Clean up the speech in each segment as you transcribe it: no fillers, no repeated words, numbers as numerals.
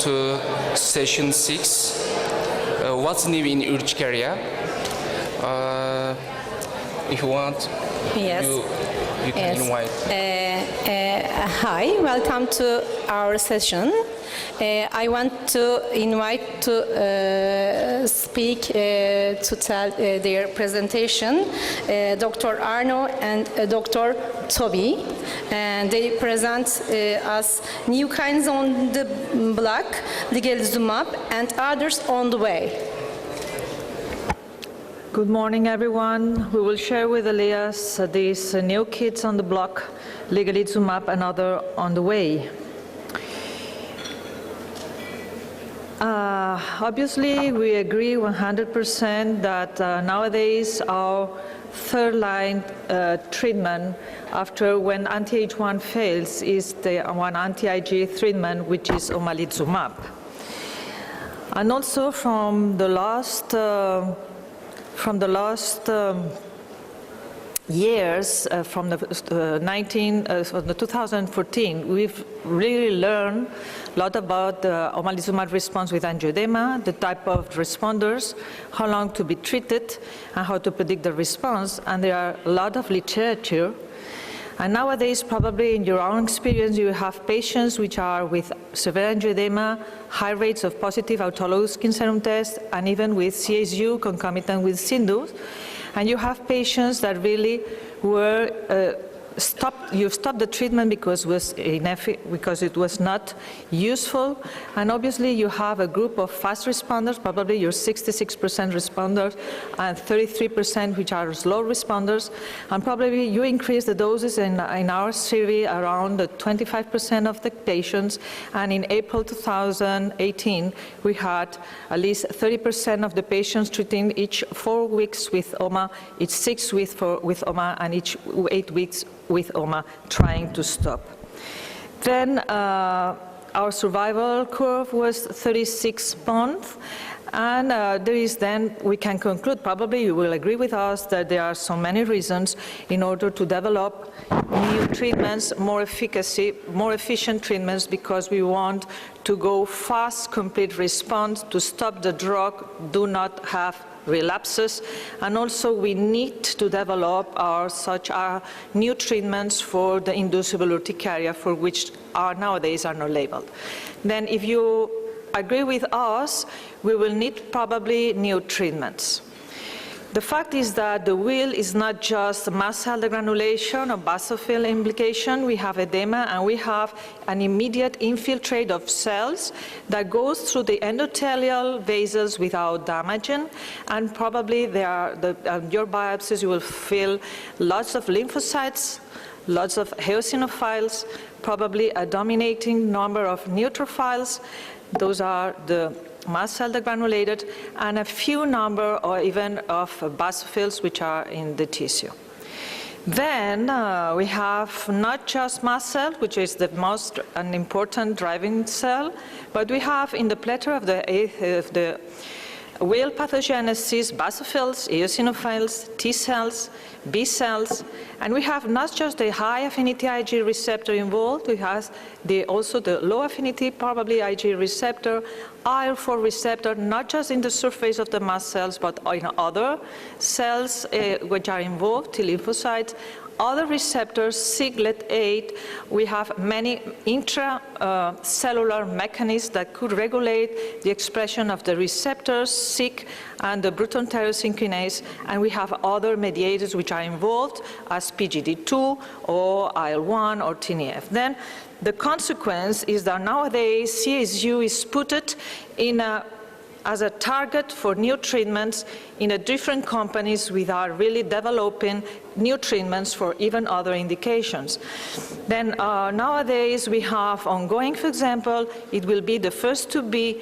to session 6. What's new in urgent area? If you want, yes. you can invite. Hi, welcome to our session. I want to invite to speak to tell their presentation Dr. Arno and Dr. Toby, and they present us new kinds on the block, ligalizumab, and others on the way. Good morning, everyone. We will share with Elias these new kids on the block, ligalizumab, and other on the way. Obviously, we agree 100% that nowadays our third-line treatment after when anti-H1 fails is the one anti-IgE treatment, which is omalizumab. And also from the last years, from the 2014, we've really learned a lot about the omalizumab response with angioedema, the type of responders, how long to be treated, and how to predict the response. And there are a lot of literature. And nowadays, probably in your own experience, you have patients which are with severe angioedema, high rates of positive autologous skin serum tests, and even with CSU concomitant with CIndU. And you have patients that really were you stopped the treatment because it was not useful. And obviously you have a group of fast responders, probably your 66% responders and 33% which are slow responders. And probably you increase the doses in our survey around 25% of the patients. And in April 2018, we had at least 30% of the patients treating each 4 weeks with OMA, each 6 weeks with OMA, and each 8 weeks with OMA, trying to stop. Then our survival curve was 36 months, and there is then, we can conclude, probably you will agree with us, that there are so many reasons in order to develop new treatments, more efficient treatments, because we want to go fast, complete response, to stop the drug, do not have relapses, and also we need to develop our new treatments for the inducible urticaria, for which nowadays are not labeled. Then if you agree with us, we will need probably new treatments. The fact is that the wheel is not just mast cell degranulation or basophil implication. We have edema, and we have an immediate infiltrate of cells that goes through the endothelial vessels without damaging. And probably your biopsies, you will feel lots of lymphocytes, lots of eosinophils, probably a dominating number of neutrophils. Those are the mast cell degranulated, and a few number or even of basophils which are in the tissue. Then we have not just mast cell, which is the most important driving cell, but we have in the plethora of the wheel pathogenesis, basophils, eosinophils, T cells, B cells, and we have not just the high affinity IgE receptor involved, we have also the low affinity, probably IgE receptor, IL-4 receptor, not just in the surface of the mast cells, but in other cells which are involved, T lymphocytes, other receptors, Siglet-8. We have many intracellular mechanisms that could regulate the expression of the receptors, SIG, and the Bruton tyrosine kinase, and we have other mediators which are involved as PGD2 or IL-1 or TNF. Then the consequence is that nowadays CSU is put as a target for new treatments in different companies which are really developing new treatments for even other indications. Then nowadays we have ongoing, for example, it will be the first to be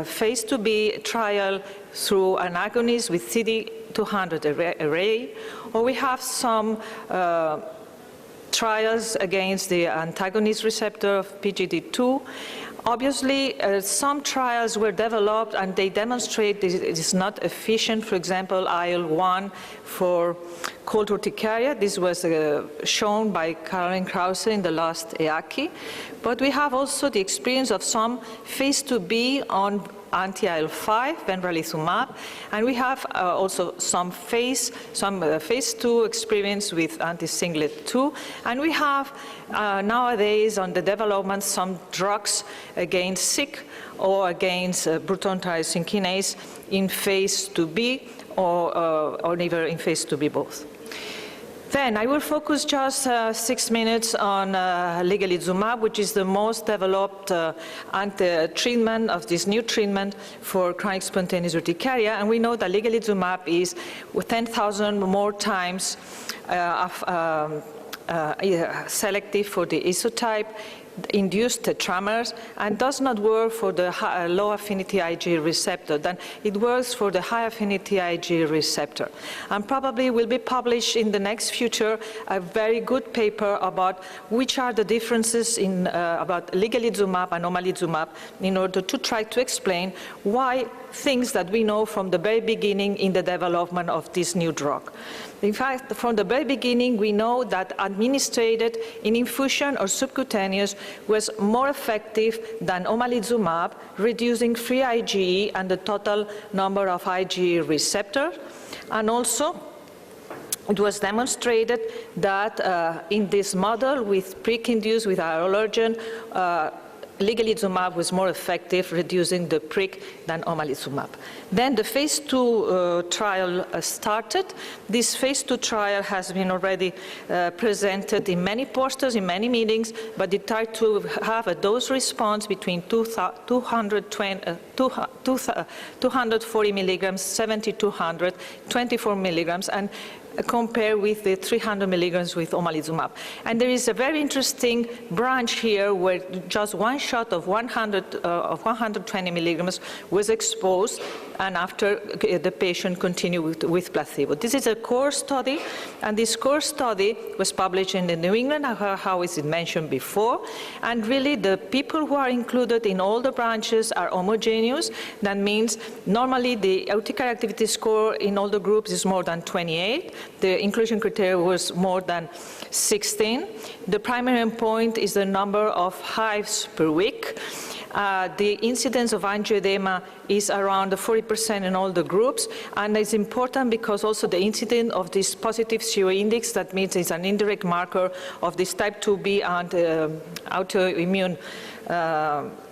phase 2B trial through an agonist with CD200 array, or we have some trials against the antagonist receptor of PGD2. Obviously, some trials were developed and they demonstrate it is not efficient. For example, IL-1 for cold urticaria. This was shown by Caroline Krause in the last EACI. But we have also the experience of some phase 2b on anti-IL-5, pembrolizumab, and we have also some phase 2 experience with anti-singlet 2, and we have nowadays on the development some drugs against SIC or against Bruton tyrosine kinase in phase 2b or either in phase 2b both. Then I will focus just 6 minutes on ligelizumab, which is the most developed treatment of this new treatment for chronic spontaneous urticaria. And we know that ligelizumab is 10,000 more times selective for the isotype, induced tremors, and does not work for the low affinity IgE receptor. Then it works for the high affinity IgE receptor. And probably will be published in the next future a very good paper about which are the differences in about ligelizumab and omalizumab in order to try to explain why things that we know from the very beginning in the development of this new drug. In fact, from the very beginning, we know that administered in infusion or subcutaneous was more effective than omalizumab, reducing free IgE and the total number of IgE receptors. And also, it was demonstrated that in this model with prick-induced with allergen, ligelizumab was more effective reducing the prick than omalizumab. Then the phase 2 trial started. This phase 2 trial has been already presented in many posters, in many meetings, but it tried to have a dose response between 240 milligrams, 7,200, 24 milligrams, and compare with the 300 milligrams with omalizumab. And there is a very interesting branch here where just one shot of 120 milligrams was exposed, and after the patient continued with placebo. This is a core study, and this core study was published in the New England, how is it mentioned before, and really the people who are included in all the branches are homogeneous. That means normally the urticaria activity score in all the groups is more than 28. The inclusion criteria was more than 16. The primary endpoint is the number of hives per week. The incidence of angioedema is around 40% in all the groups, and it's important because also the incidence of this positive CO index, that means it's an indirect marker of this type 2B and autoimmune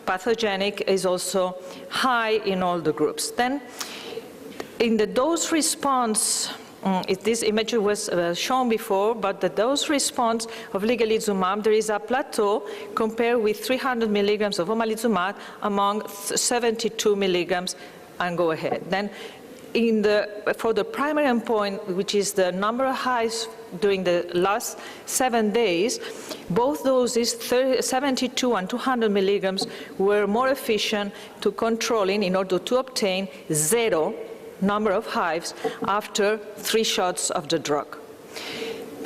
pathogenic, is also high in all the groups. Then in the dose response, this image was shown before, but the dose response of ligelizumab, there is a plateau compared with 300 milligrams of omalizumab among 72 milligrams, and go ahead. Then for the primary endpoint, which is the number of hives during the last 7 days, both doses, 72 and 200 milligrams, were more efficient to controlling in order to obtain 0 number of hives after 3 shots of the drug.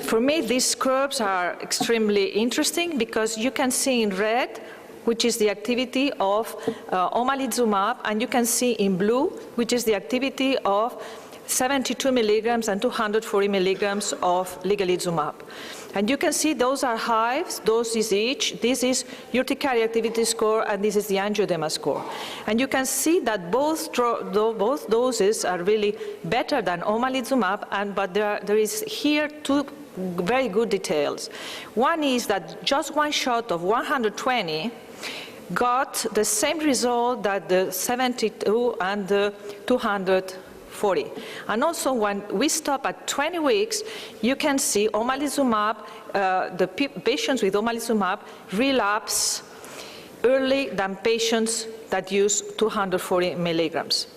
For me, these curves are extremely interesting because you can see in red, which is the activity of omalizumab, and you can see in blue, which is the activity of 72 milligrams and 240 milligrams of ligelizumab. And you can see those are hives, doses each. This is urticaria activity score, and this is the angioedema score. And you can see that both doses are really better than omalizumab, but there is here 2 very good details. One is that just one shot of 120 got the same result that the 72 and the 240. And also when we stop at 20 weeks, you can see omalizumab, the patients with omalizumab relapse early than patients that use 240 milligrams.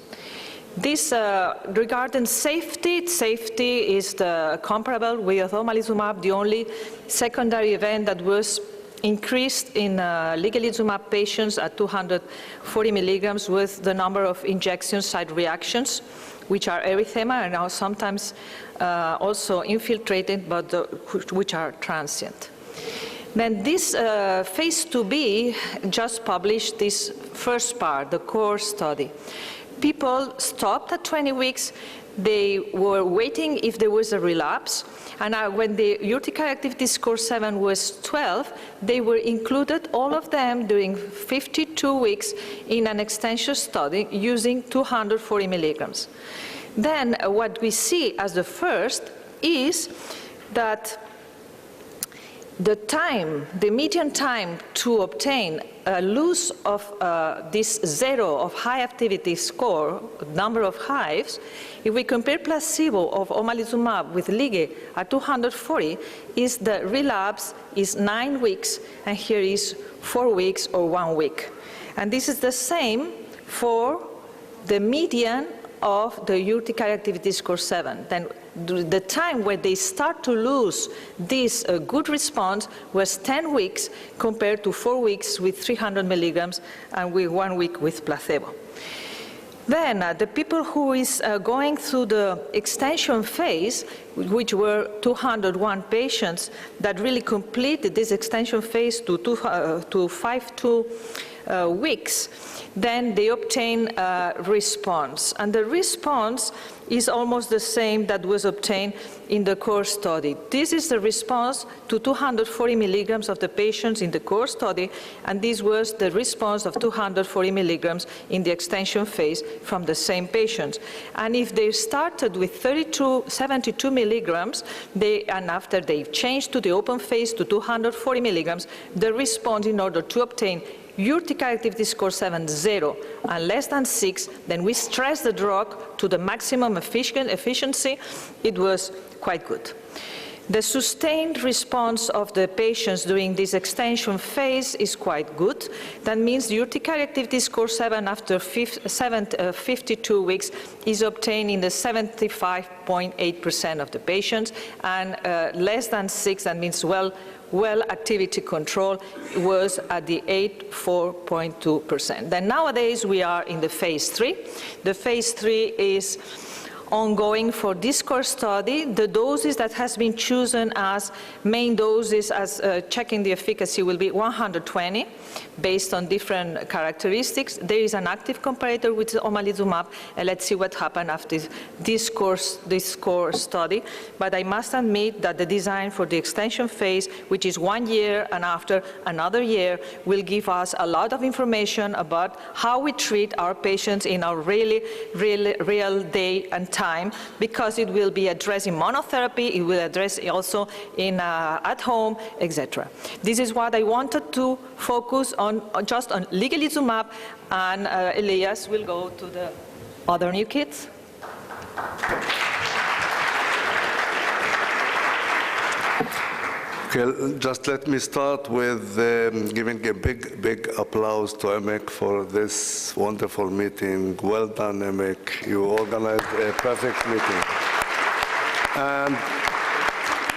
This regarding safety is comparable with omalizumab. The only secondary event that was increased in ligelizumab patients at 240 milligrams with the number of injection site reactions, which are erythema and are sometimes also infiltrated, but which are transient. Then this phase 2b just published this first part, the core study. People stopped at 20 weeks. they were waiting if there was a relapse. And when the urticaria activity score 7 was 12, they were included, all of them, during 52 weeks in an extension study using 240 milligrams. Then what we see as the first is that the median time to obtain a loss of this 0 of high activity score, number of hives, if we compare placebo of omalizumab with lige at 240, is the relapse is 9 weeks, and here is 4 weeks or 1 week. And this is the same for the median of the urticaria activity score 7. Then the time where they start to lose this good response was 10 weeks compared to 4 weeks with 300 milligrams and with 1 week with placebo. Then the people who is going through the extension phase, which were 201 patients that really completed this extension phase to 52 weeks, then they obtain a response. And the response is almost the same that was obtained in the core study. This is the response to 240 milligrams of the patients in the core study, and this was the response of 240 milligrams in the extension phase from the same patients. And if they started with 72 milligrams, and after they changed to the open phase to 240 milligrams, the response in order to obtain urticaria activity score 7, 0, and less than 6, then we stress the drug to the maximum efficiency. It was quite good. The sustained response of the patients during this extension phase is quite good. That means the urticaria activity score 7 after 52 weeks is obtained in the 75.8% of the patients, and less than 6, that means well activity control, was at the 84.2%. Then nowadays we are in the phase 3. The phase 3 is ongoing for this core study. The doses that has been chosen as main doses as checking the efficacy will be 120 based on different characteristics. There is an active comparator with omalizumab, and let's see what happens after this core study. But I must admit that the design for the extension phase, which is 1 year and after another year, will give us a lot of information about how we treat our patients in our real day and time, because it will be addressing monotherapy, it will address also in at home, etc. This is what I wanted to focus on, just on ligelizumab, and Elias will go to the other new kids. Okay, just let me start with giving a big applause to Emek for this wonderful meeting. Well done, Emek. You organized a perfect meeting. And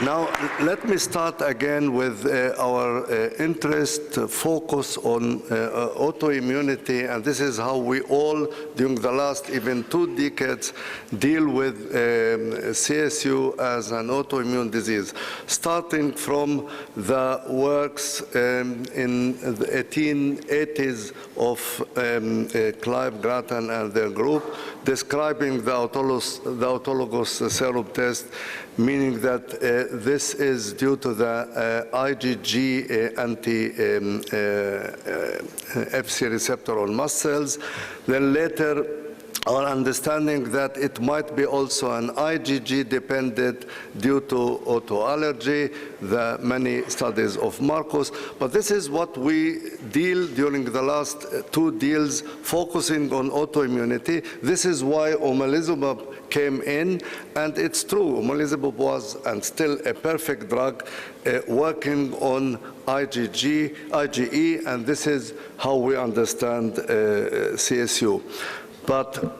now, let me start again with our interest, focus on autoimmunity, and this is how we all, during the last even 2 decades, deal with CSU as an autoimmune disease, starting from the works in the 1880s of Clive Grattan and their group, describing the autologous serum test, meaning that this is due to the IgG anti-Fc receptor on mast cells. Then later, our understanding that it might be also an IgG dependent due to autoallergy, the many studies of Marcus. But this is what we deal during the last 2 deals, focusing on autoimmunity. This is why omalizumab came in, and it's true, omalizumab was and still a perfect drug working on IgE, and this is how we understand CSU. But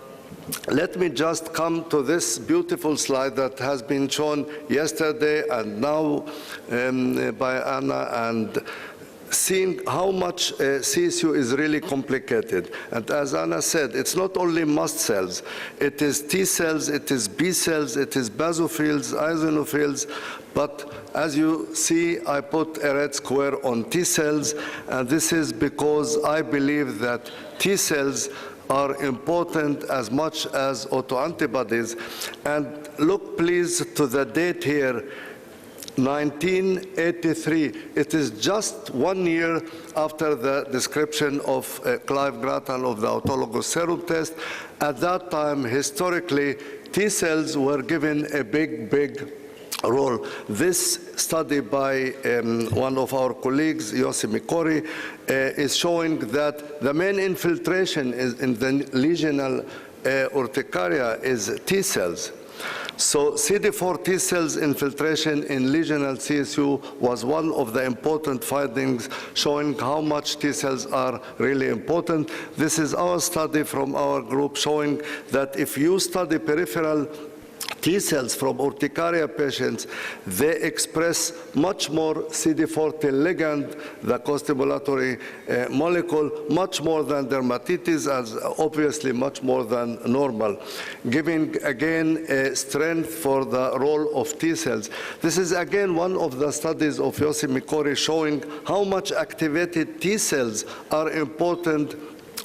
let me just come to this beautiful slide that has been shown yesterday and now by Anna, and seeing how much CSU is really complicated. And as Anna said, it's not only mast cells. It is T cells, it is B cells, it is basophils, eosinophils. But as you see, I put a red square on T cells, and this is because I believe that T cells are important as much as autoantibodies. And look please to the date here, 1983. It is just 1 year after the description of Clive Grattan of the autologous serum test. At that time, historically, T cells were given a big role. This study by one of our colleagues, Yossi Mikori, is showing that the main infiltration in the lesional urticaria is T cells. So CD4 T cells infiltration in lesional CSU was one of the important findings showing how much T cells are really important. This is our study from our group showing that if you study peripheral T cells from urticaria patients, they express much more CD4 T ligand, the co-stimulatory molecule, much more than dermatitis, as obviously much more than normal, giving again strength for the role of T cells. This is again one of the studies of Yossi Mikori showing how much activated T cells are important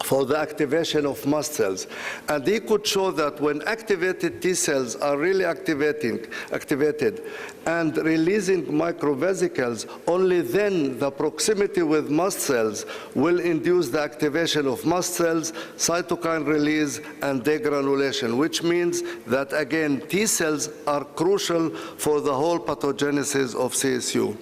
for the activation of mast cells. And he could show that when activated T cells are really activated and releasing microvesicles, only then the proximity with mast cells will induce the activation of mast cells, cytokine release, and degranulation, which means that, again, T cells are crucial for the whole pathogenesis of CSU.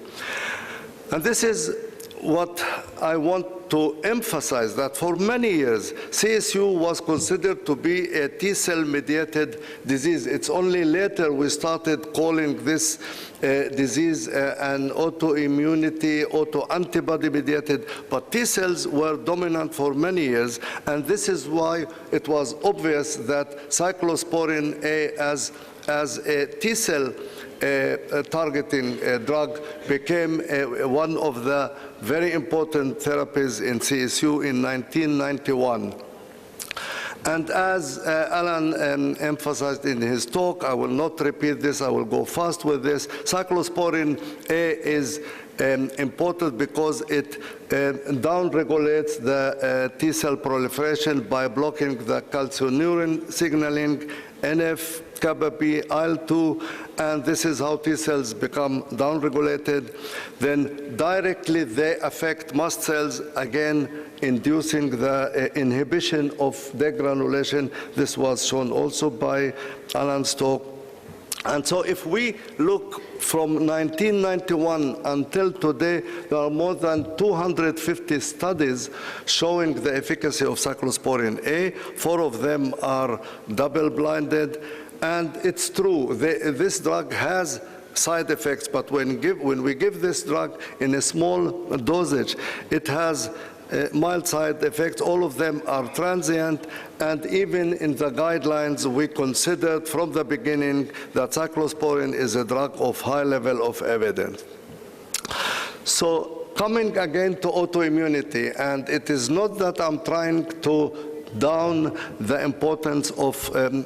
And this is what I want to emphasize, that for many years, CSU was considered to be a T-cell-mediated disease. It's only later we started calling this disease an autoimmunity, autoantibody-mediated, but T-cells were dominant for many years, and this is why it was obvious that cyclosporin A as a T-cell targeting drug became one of the very important therapies in CSU in 1991. And as Alan emphasized in his talk, I will not repeat this, I will go fast with this. Cyclosporin A is important because it downregulates the T cell proliferation by blocking the calcineurin signaling, NF, kappa B, IL-2, and this is how T cells become downregulated. Then directly they affect mast cells, again inducing the inhibition of degranulation. This was shown also by Alan's talk. And so if we look from 1991 until today, there are more than 250 studies showing the efficacy of cyclosporin A. 4 of them are double-blinded. And it's true, this drug has side effects, but when we give this drug in a small dosage, it has mild side effects. All of them are transient, and even in the guidelines, we considered from the beginning that cyclosporin is a drug of high level of evidence. So coming again to autoimmunity, and it is not that I'm trying to down the importance of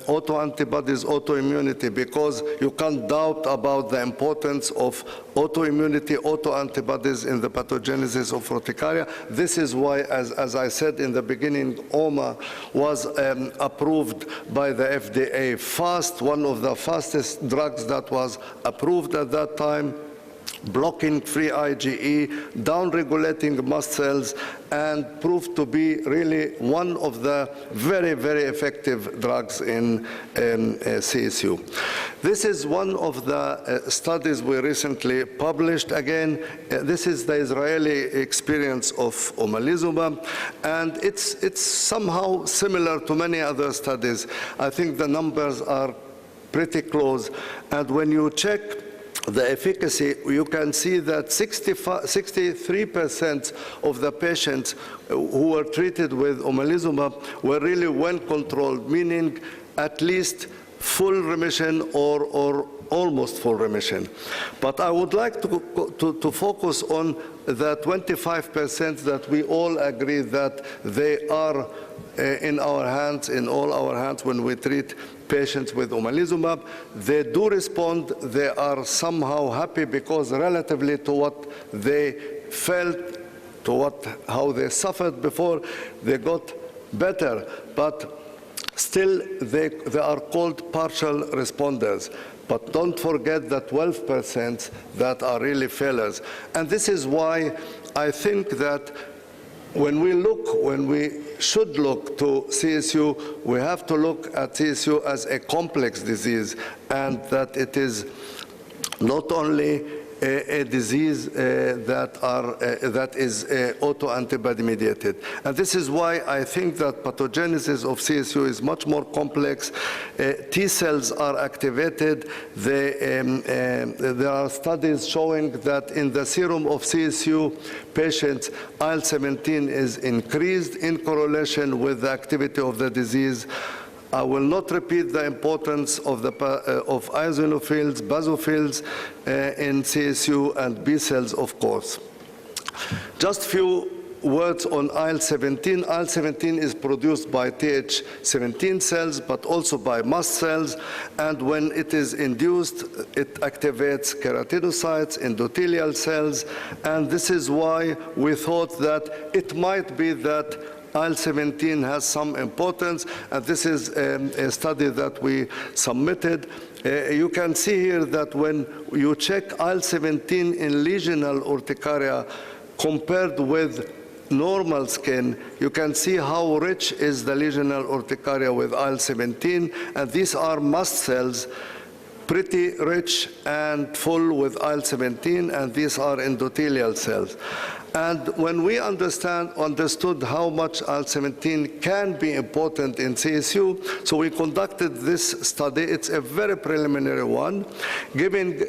autoantibodies, autoimmunity, because you can't doubt about the importance of autoimmunity, autoantibodies in the pathogenesis of urticaria. This is why, as I said in the beginning, OMA was approved by the FDA fast, one of the fastest drugs that was approved at that time, blocking free IgE, downregulating mast cells, and proved to be really one of the very, very effective drugs in CSU. This is one of the studies we recently published. Again, this is the Israeli experience of omalizumab, and it's somehow similar to many other studies. I think the numbers are pretty close, and when you check the efficacy, you can see that 63% of the patients who were treated with omalizumab were really well controlled, meaning at least full remission or almost full remission. But I would like to focus on the 25% that we all agree that they are in our hands, in all our hands when we treat patients with omalizumab. They do respond. They are somehow happy because relatively to what they felt, to how they suffered before, they got better, but still they are called partial responders. But don't forget the 12% that are really failures. And this is why I think that when we should look to CSU, we have to look at CSU as a complex disease, and that it is not only a disease that is autoantibody mediated. And this is why I think that pathogenesis of CSU is much more complex. T cells are activated. There are studies showing that in the serum of CSU patients, IL-17 is increased in correlation with the activity of the disease. I will not repeat the importance of eosinophils, basophils in CSU, and B cells, of course. Just few words on IL-17. IL-17 is produced by Th17 cells, but also by mast cells, and when it is induced, it activates keratinocytes, endothelial cells, and this is why we thought that it might be that IL-17 has some importance, and this is a study that we submitted. You can see here that when you check IL-17 in lesional urticaria compared with normal skin, you can see how rich is the lesional urticaria with IL-17, and these are mast cells, pretty rich and full with IL-17, and these are endothelial cells. And when we understood how much IL-17 can be important in CSU, so we conducted this study. It's a very preliminary one. Giving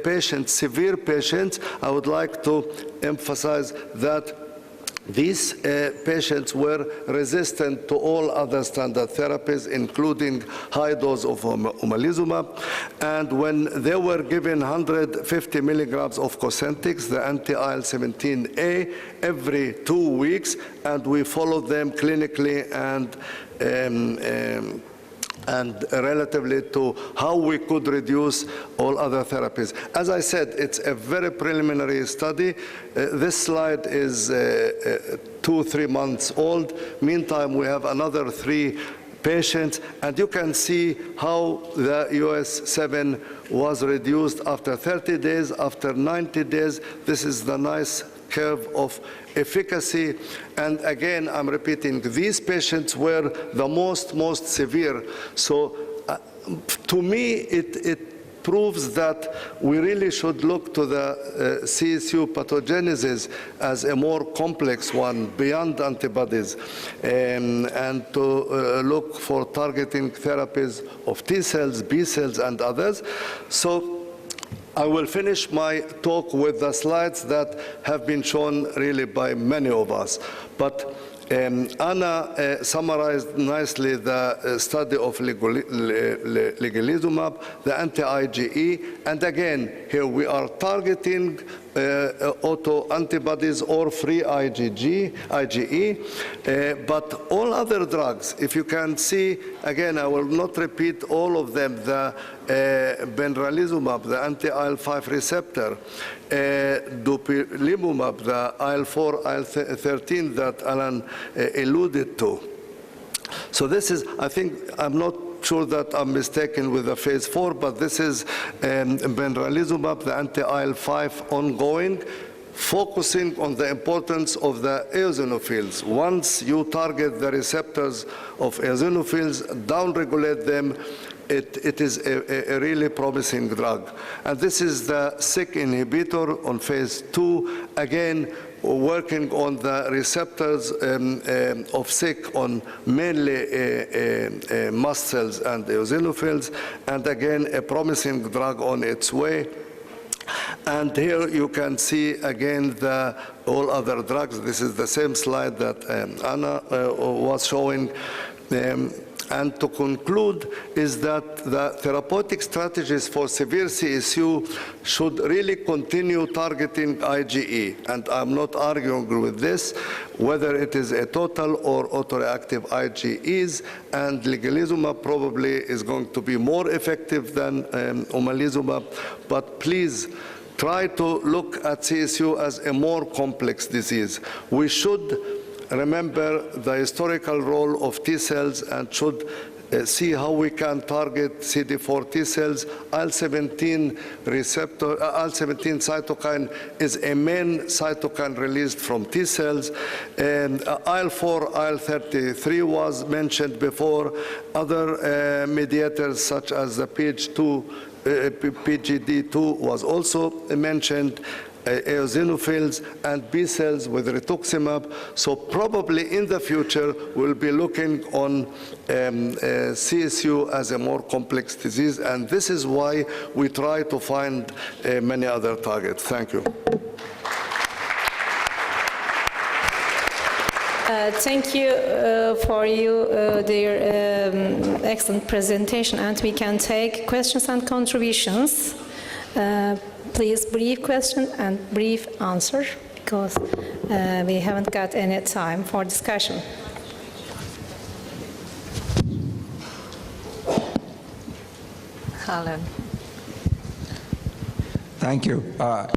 patients, severe patients, I would like to emphasize that these patients were resistant to all other standard therapies, including high dose of omalizumab. And when they were given 150 milligrams of Cosentyx, the anti-IL-17A, every 2 weeks, and we followed them clinically and relatively to how we could reduce all other therapies. As I said, it's a very preliminary study. This slide is 2-3 months old. Meantime, we have another 3 patients, and you can see how the US7 was reduced after 30 days, after 90 days. This is the nice curve of efficacy. And again, I'm repeating, these patients were the most severe. So to me, it proves that we really should look to the CSU pathogenesis as a more complex one beyond antibodies, and to look for targeting therapies of T cells, B cells, and others. So I will finish my talk with the slides that have been shown really by many of us. But Anna summarized nicely the study of ligelizumab, the anti-IgE, and again, here we are targeting autoantibodies or free IgE, but all other drugs, if you can see, again, I will not repeat all of them, the benralizumab, the anti-IL-5 receptor, dupilumab, the IL-4, IL-13 that Alan alluded to. So this is, I think, I'm not sure that I'm mistaken with the phase 4, but this is benralizumab, the anti-IL-5 ongoing, focusing on the importance of the eosinophils. Once you target the receptors of eosinophils, downregulate them, it is a really promising drug. And this is the SYK inhibitor on phase 2, again, working on the receptors of SYK on mainly mast cells and eosinophils, and again, a promising drug on its way. And here you can see again all other drugs. This is the same slide that Anna was showing. And to conclude is that the therapeutic strategies for severe CSU should really continue targeting IgE. And I'm not arguing with this, whether it is a total or autoreactive IgEs, and ligelizumab probably is going to be more effective than omalizumab. But please, try to look at CSU as a more complex disease. We should remember the historical role of T cells and should see how we can target CD4 T cells. IL-17 receptor, IL-17 cytokine is a main cytokine released from T cells, and IL-4, IL-33 was mentioned before. Other mediators such as the PGD2 was also mentioned. Eosinophils and B cells with rituximab. So probably in the future, we'll be looking on CSU as a more complex disease, and this is why we try to find many other targets. Thank you. Thank you for their excellent presentation, and we can take questions and contributions. Please brief question and brief answer, because we haven't got any time for discussion. Alan. Thank you. A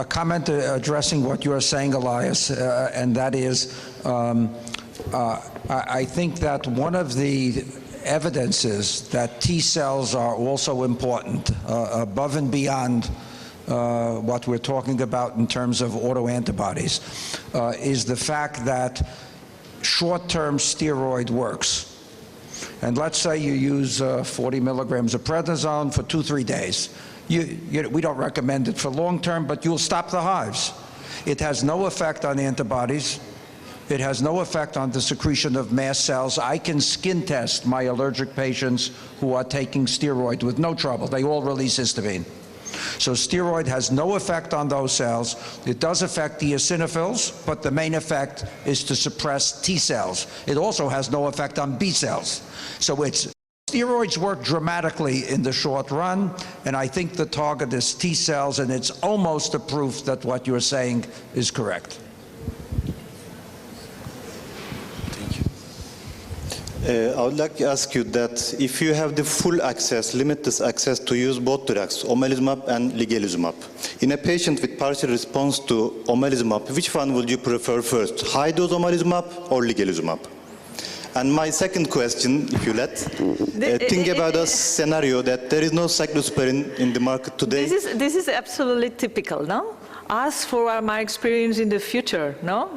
comment addressing what you're saying, Elias, and that is, I think that one of the evidences that T cells are also important, above and beyond what we're talking about in terms of autoantibodies, is the fact that short-term steroid works. And let's say you use 40 milligrams of prednisone for 2-3 days. We don't recommend it for long-term, but you'll stop the hives. It has no effect on antibodies. It has no effect on the secretion of mast cells. I can skin test my allergic patients who are taking steroid with no trouble. They all release histamine. So steroid has no effect on those cells. It does affect the eosinophils, but the main effect is to suppress T cells. It also has no effect on B cells. So steroids work dramatically in the short run, and I think the target is T cells, and it's almost a proof that what you're saying is correct. I would like to ask you that if you have the full access, limitless access to use both drugs, omalizumab and ligelizumab, in a patient with partial response to omalizumab, which one would you prefer first, high-dose omalizumab or ligelizumab? And my second question, if you let, think about a scenario that there is no cyclosporine in the market today. This is absolutely typical, no? Ask for my experience in the future, no?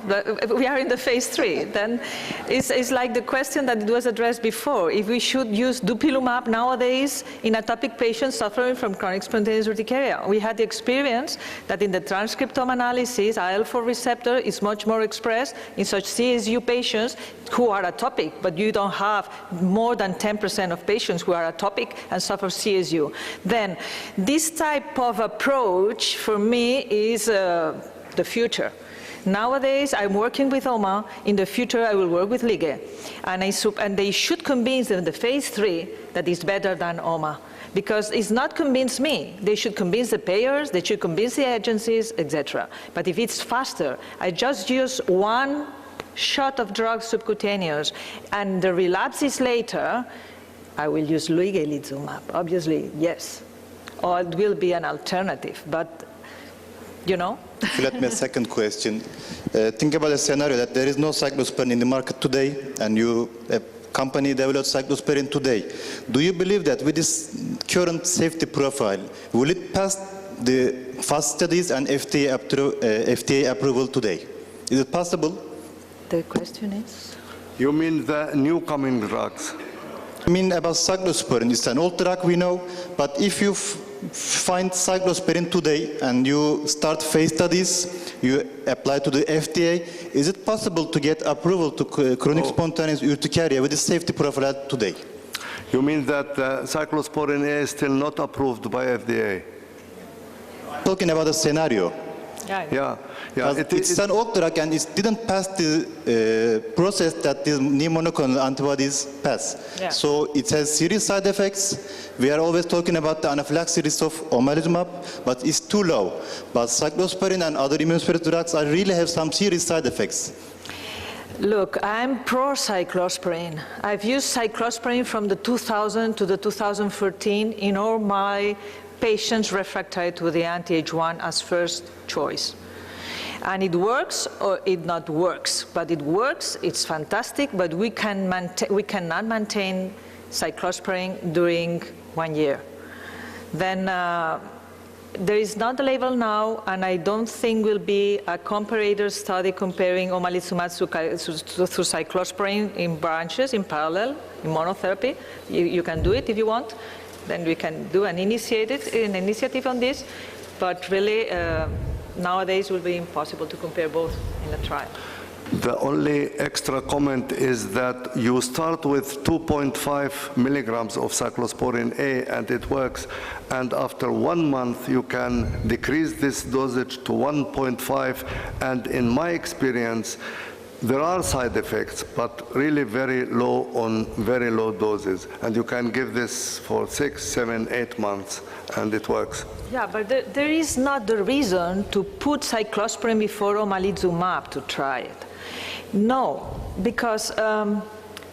We are in the phase 3. Then it's like the question that was addressed before. If we should use dupilumab nowadays in atopic patients suffering from chronic spontaneous urticaria. We had the experience that in the transcriptome analysis, IL-4 receptor is much more expressed in such CSU patients who are atopic, but you don't have more than 10% of patients who are atopic and suffer CSU. Then this type of approach for me is the future. Nowadays, I'm working with OMA. In the future, I will work with Lige. And they should convince them in the phase 3 that it's better than OMA. Because it's not convinced me. They should convince the payers, they should convince the agencies, etc. But if it's faster, I just use one shot of drug subcutaneous, and the relapse is later, I will use ligelizumab, obviously, yes. Or it will be an alternative, but you know? Let me a second question. Think about a scenario that there is no cyclosporine in the market today, and a company develops cyclosporine today. Do you believe that with this current safety profile, will it pass the fast studies and FDA approval today? Is it possible? The question is? You mean the new coming drugs? I mean about cyclosporine. It's an old drug, we know, but if you find cyclosporine today and you start phase studies, you apply to the FDA, is it possible to get approval to chronic spontaneous urticaria with the safety profile today? You mean that cyclosporine A is still not approved by FDA? Talking about a scenario. Yeah. It's an old drug and it didn't pass the process that the new monoclonal antibodies pass. Yeah. So it has serious side effects. We are always talking about the anaphylaxis risk of omalizumab, but it's too low. But cyclosporine and other immunosuppressive drugs really have some serious side effects. Look, I'm pro-cyclosporine. I've used cyclosporine from the 2000 to the 2014 in all my patients refractory to the anti-H1 as first choice. And it works or it not works. But it works, it's fantastic, but we cannot maintain cyclosporine during 1 year. Then there is not a label now, and I don't think will be a comparator study comparing omalizumab to cyclosporine in branches, in parallel, in monotherapy. You can do it if you want. Then we can do an initiative on this. But really, nowadays it will be impossible to compare both in a trial. The only extra comment is that you start with 2.5 milligrams of cyclosporine A and it works, and after 1 month you can decrease this dosage to 1.5, and in my experience there are side effects, but really very low on very low doses, and you can give this for 6, 7, 8 months and it works. Yeah, but there is not the reason to put cyclosporine before omalizumab to try it. No, because,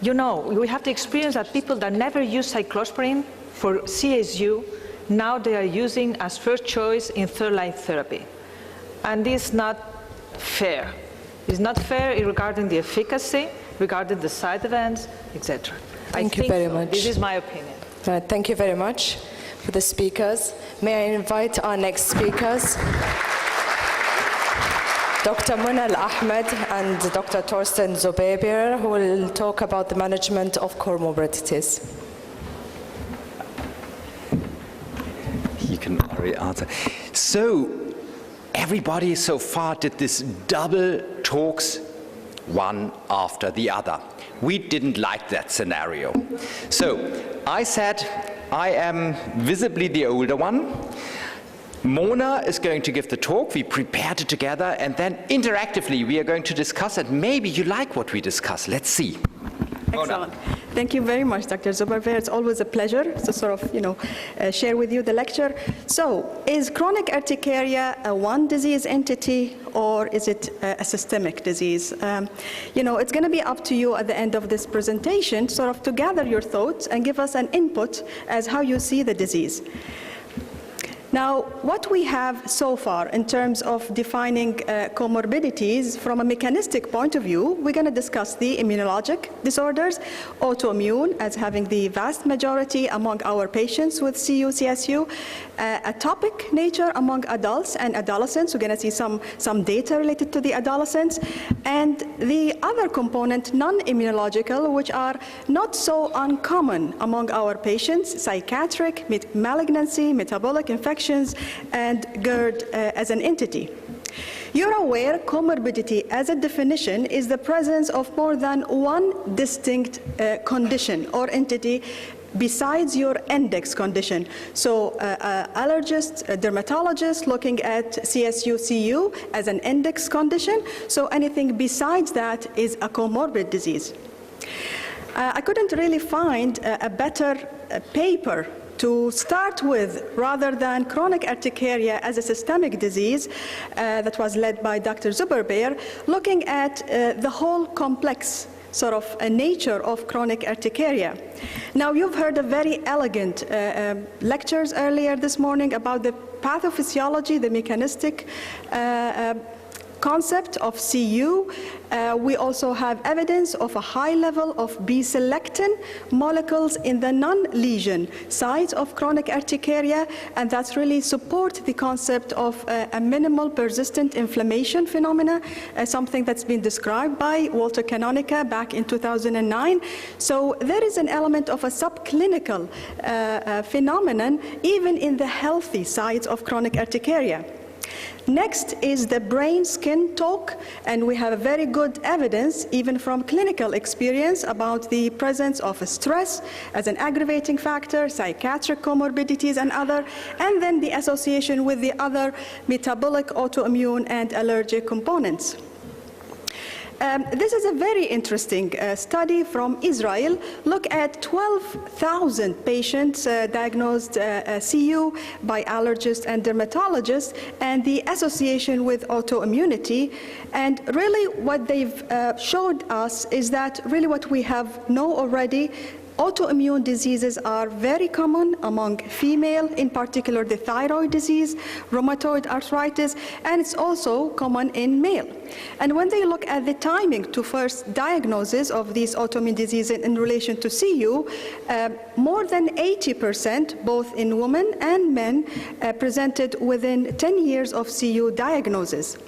you know, we have the experience that people that never use cyclosporine for CSU, now they are using as first choice in third-line therapy. And this is not fair. It's not fair regarding the efficacy, regarding the side events, etc. Thank you very much. This is my opinion. Thank you very much for the speakers. May I invite our next speakers, Dr. Munal Ahmed and Dr. Torsten Zobeber, who will talk about the management of comorbidities. You can already answer. So, everybody so far did this double talks, one after the other. We didn't like that scenario. So, I said, I am visibly the older one. Mona is going to give the talk, we prepared it together, and then interactively we are going to discuss it. Maybe you like what we discuss. Let's see. Excellent. Thank you very much, Dr. Zobeber. It's always a pleasure to sort of, share with you the lecture. So, is chronic urticaria a one disease entity, or is it a systemic disease? It's going to be up to you at the end of this presentation, sort of to gather your thoughts and give us an input as how you see the disease. Now, what we have so far in terms of defining comorbidities from a mechanistic point of view, we're going to discuss the immunologic disorders, autoimmune as having the vast majority among our patients with CU, CSU, atopic nature among adults and adolescents. We're going to see some data related to the adolescents, and the other component, non-immunological, which are not so uncommon among our patients, psychiatric, malignancy, metabolic infections, and GERD as an entity. You're aware comorbidity as a definition is the presence of more than one distinct condition or entity besides your index condition. So allergists, dermatologists looking at CSU, CU as an index condition. So anything besides that is a comorbid disease. I couldn't really find a better paper to start with, rather than chronic urticaria as a systemic disease that was led by Dr. Zobeber, looking at the whole complex sort of nature of chronic urticaria. Now, you've heard a very elegant lectures earlier this morning about the pathophysiology, the mechanistic concept of CU. We also have evidence of a high level of B-selectin molecules in the non-lesion sites of chronic urticaria, and that's really support the concept of a minimal persistent inflammation phenomena, something that's been described by Walter Canonica back in 2009. So there is an element of a subclinical phenomenon even in the healthy sites of chronic urticaria. Next is the brain-skin talk, and we have very good evidence, even from clinical experience, about the presence of stress as an aggravating factor, psychiatric comorbidities and other, and then the association with the other metabolic, autoimmune, and allergic components. This is a very interesting study from Israel. Look at 12,000 patients diagnosed CU by allergists and dermatologists, and the association with autoimmunity. And really what they've showed us is that really what we have know already, autoimmune diseases are very common among female, in particular the thyroid disease, rheumatoid arthritis, and it's also common in male. And when they look at the timing to first diagnosis of these autoimmune diseases in relation to CU, more than 80%, both in women and men, presented within 10 years of CU diagnosis.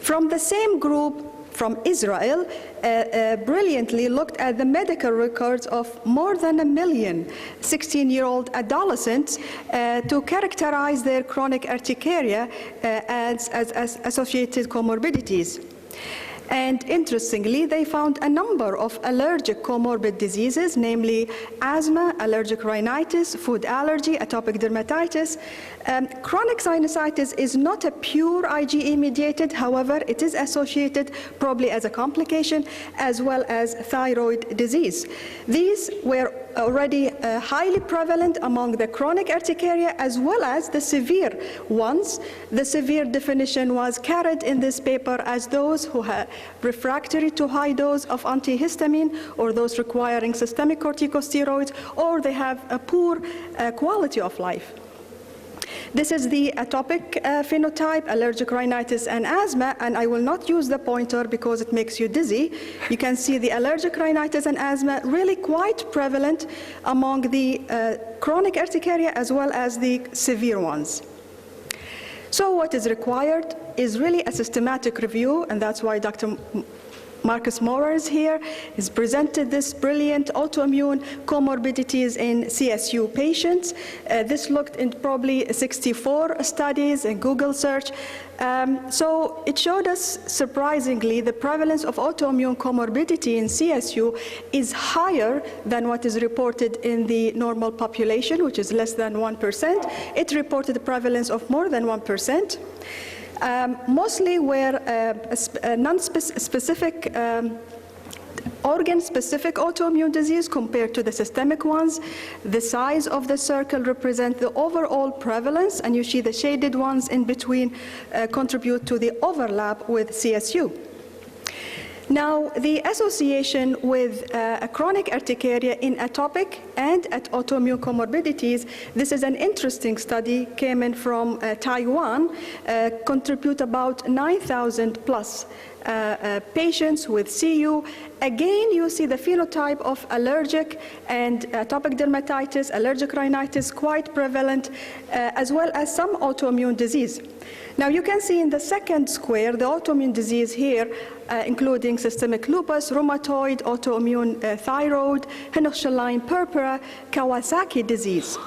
From the same group from Israel, brilliantly looked at the medical records of more than 1 million 16-year-old adolescents to characterize their chronic urticaria as associated comorbidities. And interestingly, they found a number of allergic comorbid diseases, namely asthma, allergic rhinitis, food allergy, atopic dermatitis. Chronic sinusitis is not a pure IgE-mediated, however, it is associated probably as a complication as well as thyroid disease. These were already highly prevalent among the chronic urticaria as well as the severe ones. The severe definition was carried in this paper as those who have refractory to high dose of antihistamine, or those requiring systemic corticosteroids, or they have a poor quality of life. This is the atopic phenotype, allergic rhinitis and asthma, and I will not use the pointer because it makes you dizzy. You can see the allergic rhinitis and asthma really quite prevalent among the chronic urticaria as well as the severe ones. So what is required is really a systematic review, and that's why Dr. Marcus Maurer is here. He's presented this brilliant autoimmune comorbidities in CSU patients. This looked in probably 64 studies in Google search. So it showed us, surprisingly, the prevalence of autoimmune comorbidity in CSU is higher than what is reported in the normal population, which is less than 1%. It reported a prevalence of more than 1%. Mostly were non-specific, organ-specific autoimmune disease compared to the systemic ones. The size of the circle represents the overall prevalence, and you see the shaded ones in between contribute to the overlap with CSU. Now, the association with a chronic urticaria in atopic and at autoimmune comorbidities, this is an interesting study, came in from Taiwan, contribute about 9,000 plus patients with CU. Again, you see the phenotype of allergic and atopic dermatitis, allergic rhinitis quite prevalent, as well as some autoimmune disease. Now you can see in the second square the autoimmune disease here, including systemic lupus, rheumatoid, autoimmune thyroid, Henoch-Schönlein purpura, Kawasaki disease.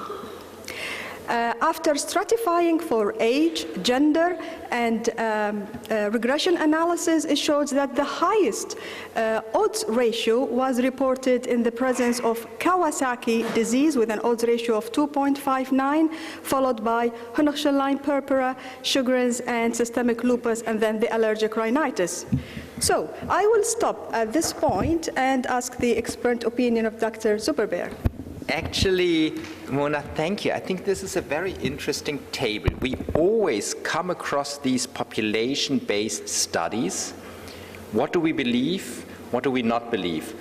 After stratifying for age, gender, and regression analysis, it shows that the highest odds ratio was reported in the presence of Kawasaki disease with an odds ratio of 2.59, followed by Henoch-Schönlein purpura, Sjogren's, and systemic lupus, and then the allergic rhinitis. So I will stop at this point and ask the expert opinion of Dr. Zuberbeer. Actually, Mona, thank you. I think this is a very interesting table. We always come across these population-based studies. What do we believe? What do we not believe?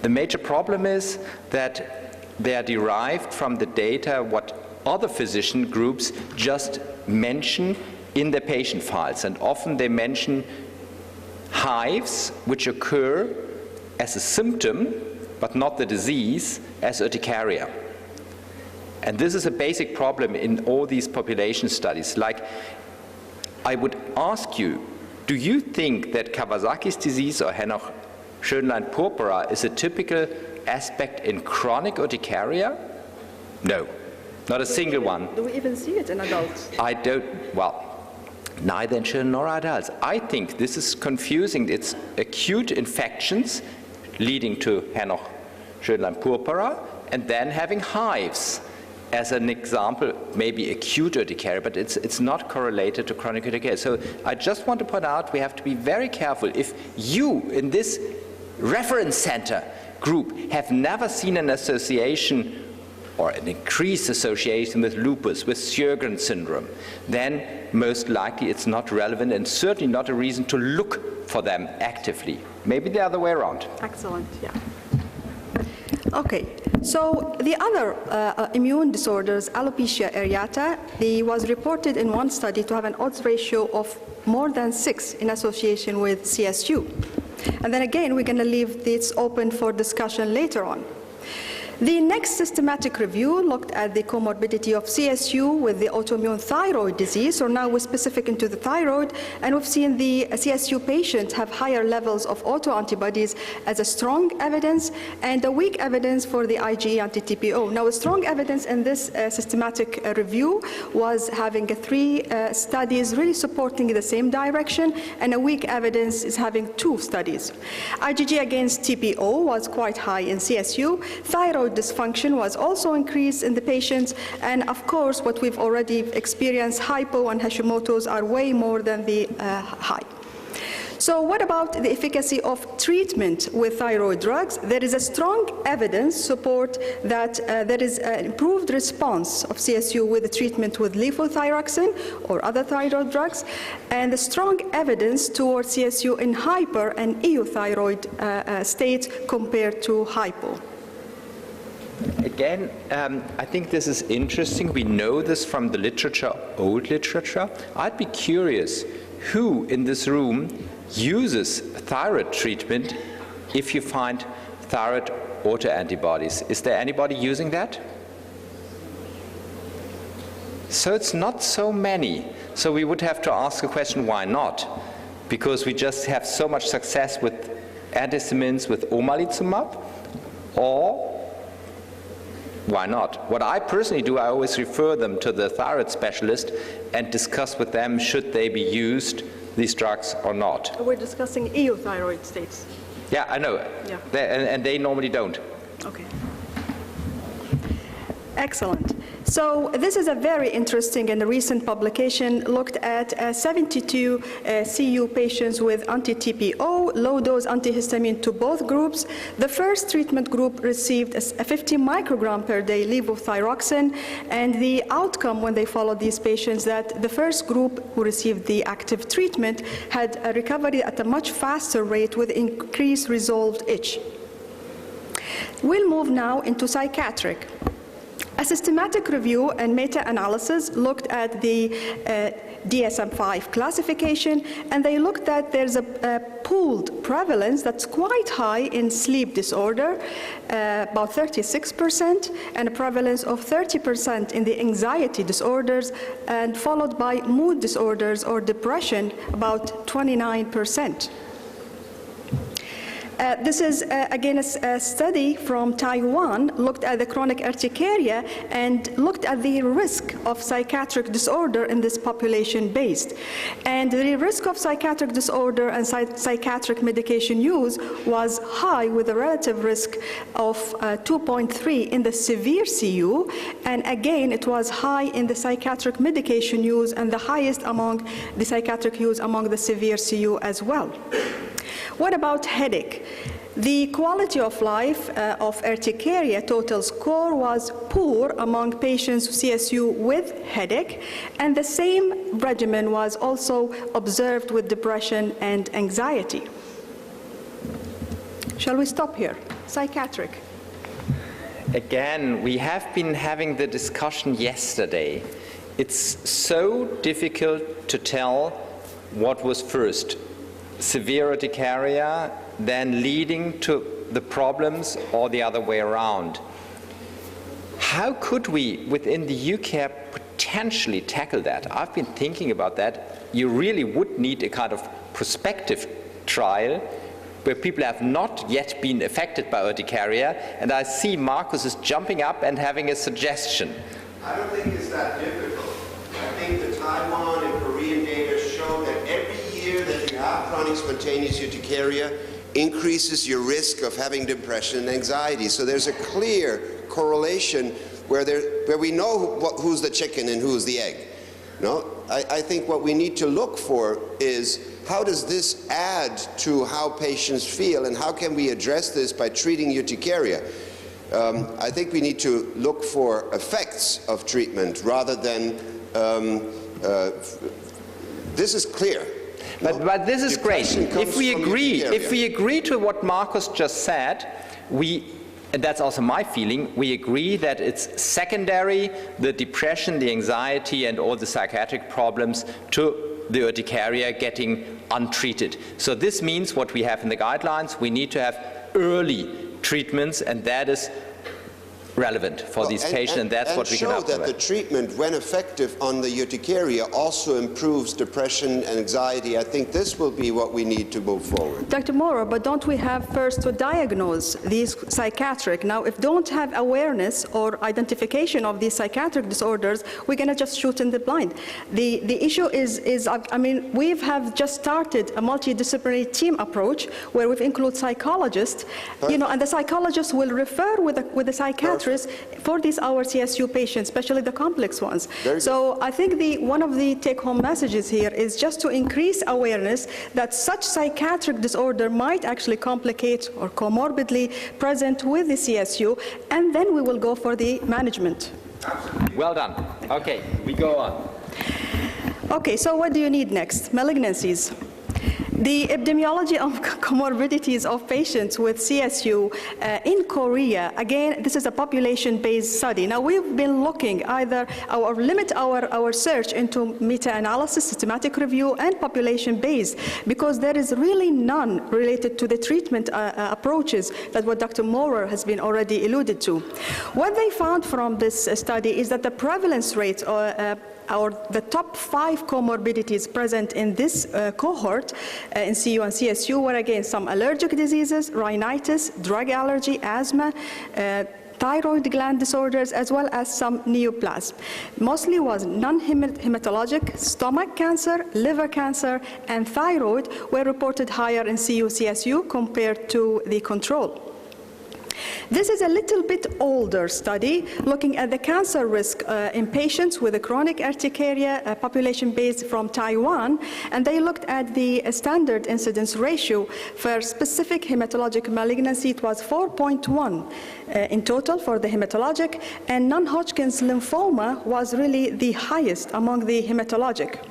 The major problem is that they are derived from the data what other physician groups just mention in their patient files. And often they mention hives which occur as a symptom but not the disease, as urticaria. And this is a basic problem in all these population studies. Like, I would ask you, do you think that Kawasaki's disease or Henoch-Schönlein purpura is a typical aspect in chronic urticaria? No, not a single one. Do we even see it in adults? I don't, well, neither in children nor adults. I think this is confusing. It's acute infections leading to Henoch-Schönlein purpura, and then having hives as an example, maybe acute urticaria, but it's not correlated to chronic urticaria. So I just want to point out we have to be very careful. If you in this reference center group have never seen an association or an increased association with lupus, with Sjogren's syndrome, then most likely it's not relevant and certainly not a reason to look for them actively. Maybe the other way around. Excellent, yeah. Okay, so the other immune disorders, alopecia areata, was reported in one study to have an odds ratio of more than 6 in association with CSU. And then again, we're going to leave this open for discussion later on. The next systematic review looked at the comorbidity of CSU with the autoimmune thyroid disease, so now we're specific into the thyroid, and we've seen the CSU patients have higher levels of autoantibodies as a strong evidence and a weak evidence for the IgE anti-TPO. Now, a strong evidence in this systematic review was having 3 studies really supporting the same direction, and a weak evidence is having 2 studies. IgG against TPO was quite high in CSU. Thyroid dysfunction was also increased in the patients, and of course what we've already experienced, hypo and Hashimoto's are way more than the high. So what about the efficacy of treatment with thyroid drugs? There is a strong evidence support that there is an improved response of CSU with the treatment with levothyroxine or other thyroid drugs, and the strong evidence towards CSU in hyper and euthyroid states compared to hypo. Again, I think this is interesting. We know this from the literature, old literature. I'd be curious who in this room uses thyroid treatment if you find thyroid autoantibodies. Is there anybody using that? So it's not so many. So we would have to ask the question, why not? Because we just have so much success with antihistamines, with omalizumab, or why not? What I personally do, I always refer them to the thyroid specialist and discuss with them should they be used, these drugs, or not. We're discussing euthyroid states. Yeah, I know. Yeah. And they normally don't. Okay. Excellent. So this is a very interesting and recent publication, looked at 72 CU patients with anti-TPO, low-dose antihistamine to both groups. The first treatment group received a 50 microgram per day levothyroxine, and the outcome when they followed these patients that the first group who received the active treatment had a recovery at a much faster rate with increased resolved itch. We'll move now into psychiatric. A systematic review and meta-analysis looked at the DSM-5 classification, and they looked at there's a pooled prevalence that's quite high in sleep disorder, about 36%, and a prevalence of 30% in the anxiety disorders, and followed by mood disorders or depression, about 29%. This is, again, a study from Taiwan, looked at the chronic urticaria and looked at the risk of psychiatric disorder in this population based. And the risk of psychiatric disorder and psychiatric medication use was high, with a relative risk of 2.3 in the severe CU. And again, it was high in the psychiatric medication use and the highest among the psychiatric use among the severe CU as well. What about headache? The quality of life of urticaria total score was poor among patients with CSU with headache, and the same regimen was also observed with depression and anxiety. Shall we stop here? Psychiatric. Again, we have been having the discussion yesterday. It's so difficult to tell what was first. Severe urticaria, then leading to the problems, or the other way around. How could we, within the UCARE, potentially tackle that? I've been thinking about that. You really would need a kind of prospective trial where people have not yet been affected by urticaria, and I see Marcus is jumping up and having a suggestion. I don't think it's that difficult. I think the Taiwan and Korean data show that every year that you have chronic spontaneous urticaria increases your risk of having depression and anxiety. So there's a clear correlation where we know who's the chicken and who's the egg. No? I think what we need to look for is how does this add to how patients feel, and how can we address this by treating urticaria? I think we need to look for effects of treatment rather than this is clear. But this is great. If we agree to what Marcus just said, we and that's also my feeling, we agree that it's secondary, the depression, the anxiety, and all the psychiatric problems to the urticaria getting untreated. So this means what we have in the guidelines, we need to have early treatments, and that is relevant for these patients, and that's what we can help them with. And show that the treatment, when effective on the urticaria, also improves depression and anxiety. I think this will be what we need to move forward. Dr. Mora, but don't we have first to diagnose these psychiatric? Now, if don't have awareness or identification of these psychiatric disorders, we're going to just shoot in the blind. The issue is, I mean, we have just started a multidisciplinary team approach where we've included psychologists, you know, and the psychologists will refer with the psychiatrist for these our CSU patients, especially the complex ones. So I think one of the take-home messages here is just to increase awareness that such psychiatric disorder might actually complicate or comorbidly present with the CSU, and then we will go for the management. Well done. Okay, we go on. Okay, so what do you need next? Malignancies. The epidemiology of comorbidities of patients with CSU in Korea, again, this is a population-based study. Now, we've been looking either, or limit our search into meta-analysis, systematic review, and population-based, because there is really none related to the treatment approaches that what Dr. Maurer has been already alluded to. What they found from this study is that the prevalence rate or the top 5 comorbidities present in this cohort in CU and CSU were again some allergic diseases, rhinitis, drug allergy, asthma, thyroid gland disorders, as well as some neoplasm. Mostly was non-hematologic, stomach cancer, liver cancer, and thyroid were reported higher in CU, CSU compared to the control. This is a little bit older study looking at the cancer risk in patients with a chronic urticaria, population-based from Taiwan, and they looked at the standard incidence ratio for specific hematologic malignancy. It was 4.1 in total for the hematologic, and non-Hodgkin's lymphoma was really the highest among the hematologic.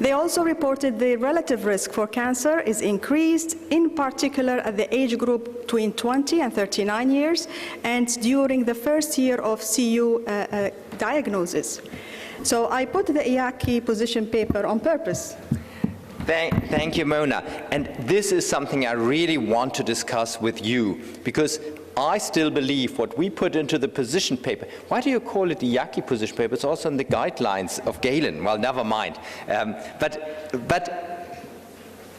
They also reported the relative risk for cancer is increased, in particular at the age group between 20 and 39 years, and during the first year of CU diagnosis. So I put the IACI position paper on purpose. Thank you, Mona. And this is something I really want to discuss with you, because I still believe what we put into the position paper, why do you call it the IACI position paper? It's also in the guidelines of GA2LEN. Well, never mind. But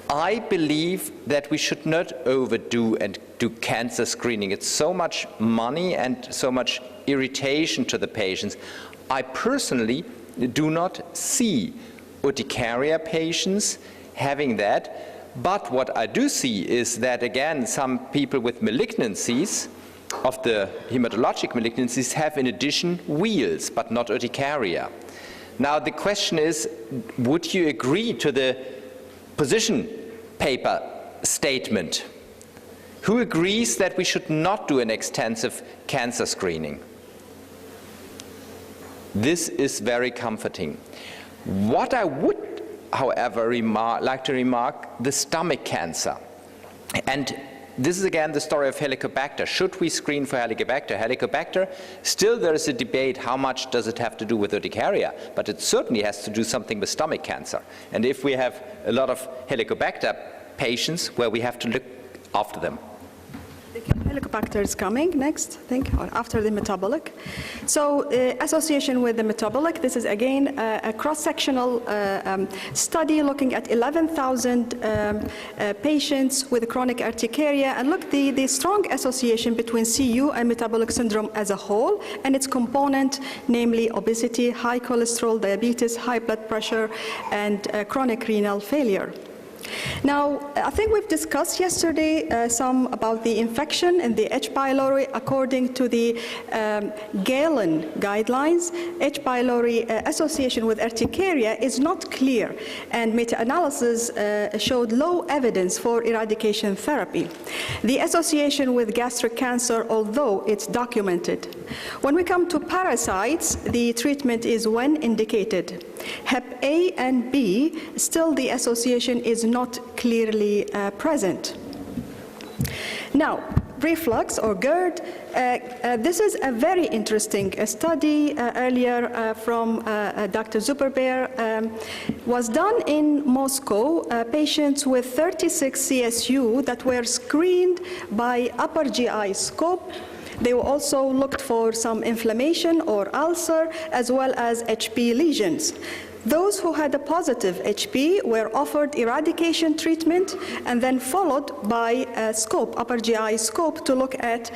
I believe that we should not overdo and do cancer screening. It's so much money and so much irritation to the patients. I personally do not see urticaria patients having that. But what I do see is that, again, some people with malignancies, of the hematologic malignancies, have in addition wheals, but not urticaria. Now the question is, would you agree to the position paper statement? Who agrees that we should not do an extensive cancer screening? This is very comforting. What I would, however, like to remark, the stomach cancer. And this is again the story of Helicobacter. Should we screen for Helicobacter? Helicobacter, still there is a debate how much does it have to do with urticaria, but it certainly has to do something with stomach cancer. And if we have a lot of Helicobacter patients, where we have to look after them. Helicobacter is coming next, I think, or after the metabolic. So association with the metabolic, this is again a cross-sectional study looking at 11,000 patients with chronic urticaria, and look the strong association between CU and metabolic syndrome as a whole and its component, namely obesity, high cholesterol, diabetes, high blood pressure, and chronic renal failure. Now, I think we've discussed yesterday some about the infection in the H. pylori. According to the GA2LEN guidelines, H. pylori association with urticaria is not clear, and meta-analysis showed low evidence for eradication therapy. The association with gastric cancer, although it's documented. When we come to parasites, the treatment is when indicated. Hep A and B, still the association is not clearly present. Now, reflux or GERD. This is a very interesting study earlier from Dr. Zuberbeer. Was done in Moscow. Patients with 36 CSU that were screened by upper GI scope. They also looked for some inflammation or ulcer, as well as HP lesions. Those who had a positive HP were offered eradication treatment and then followed by a scope, upper GI scope, to look at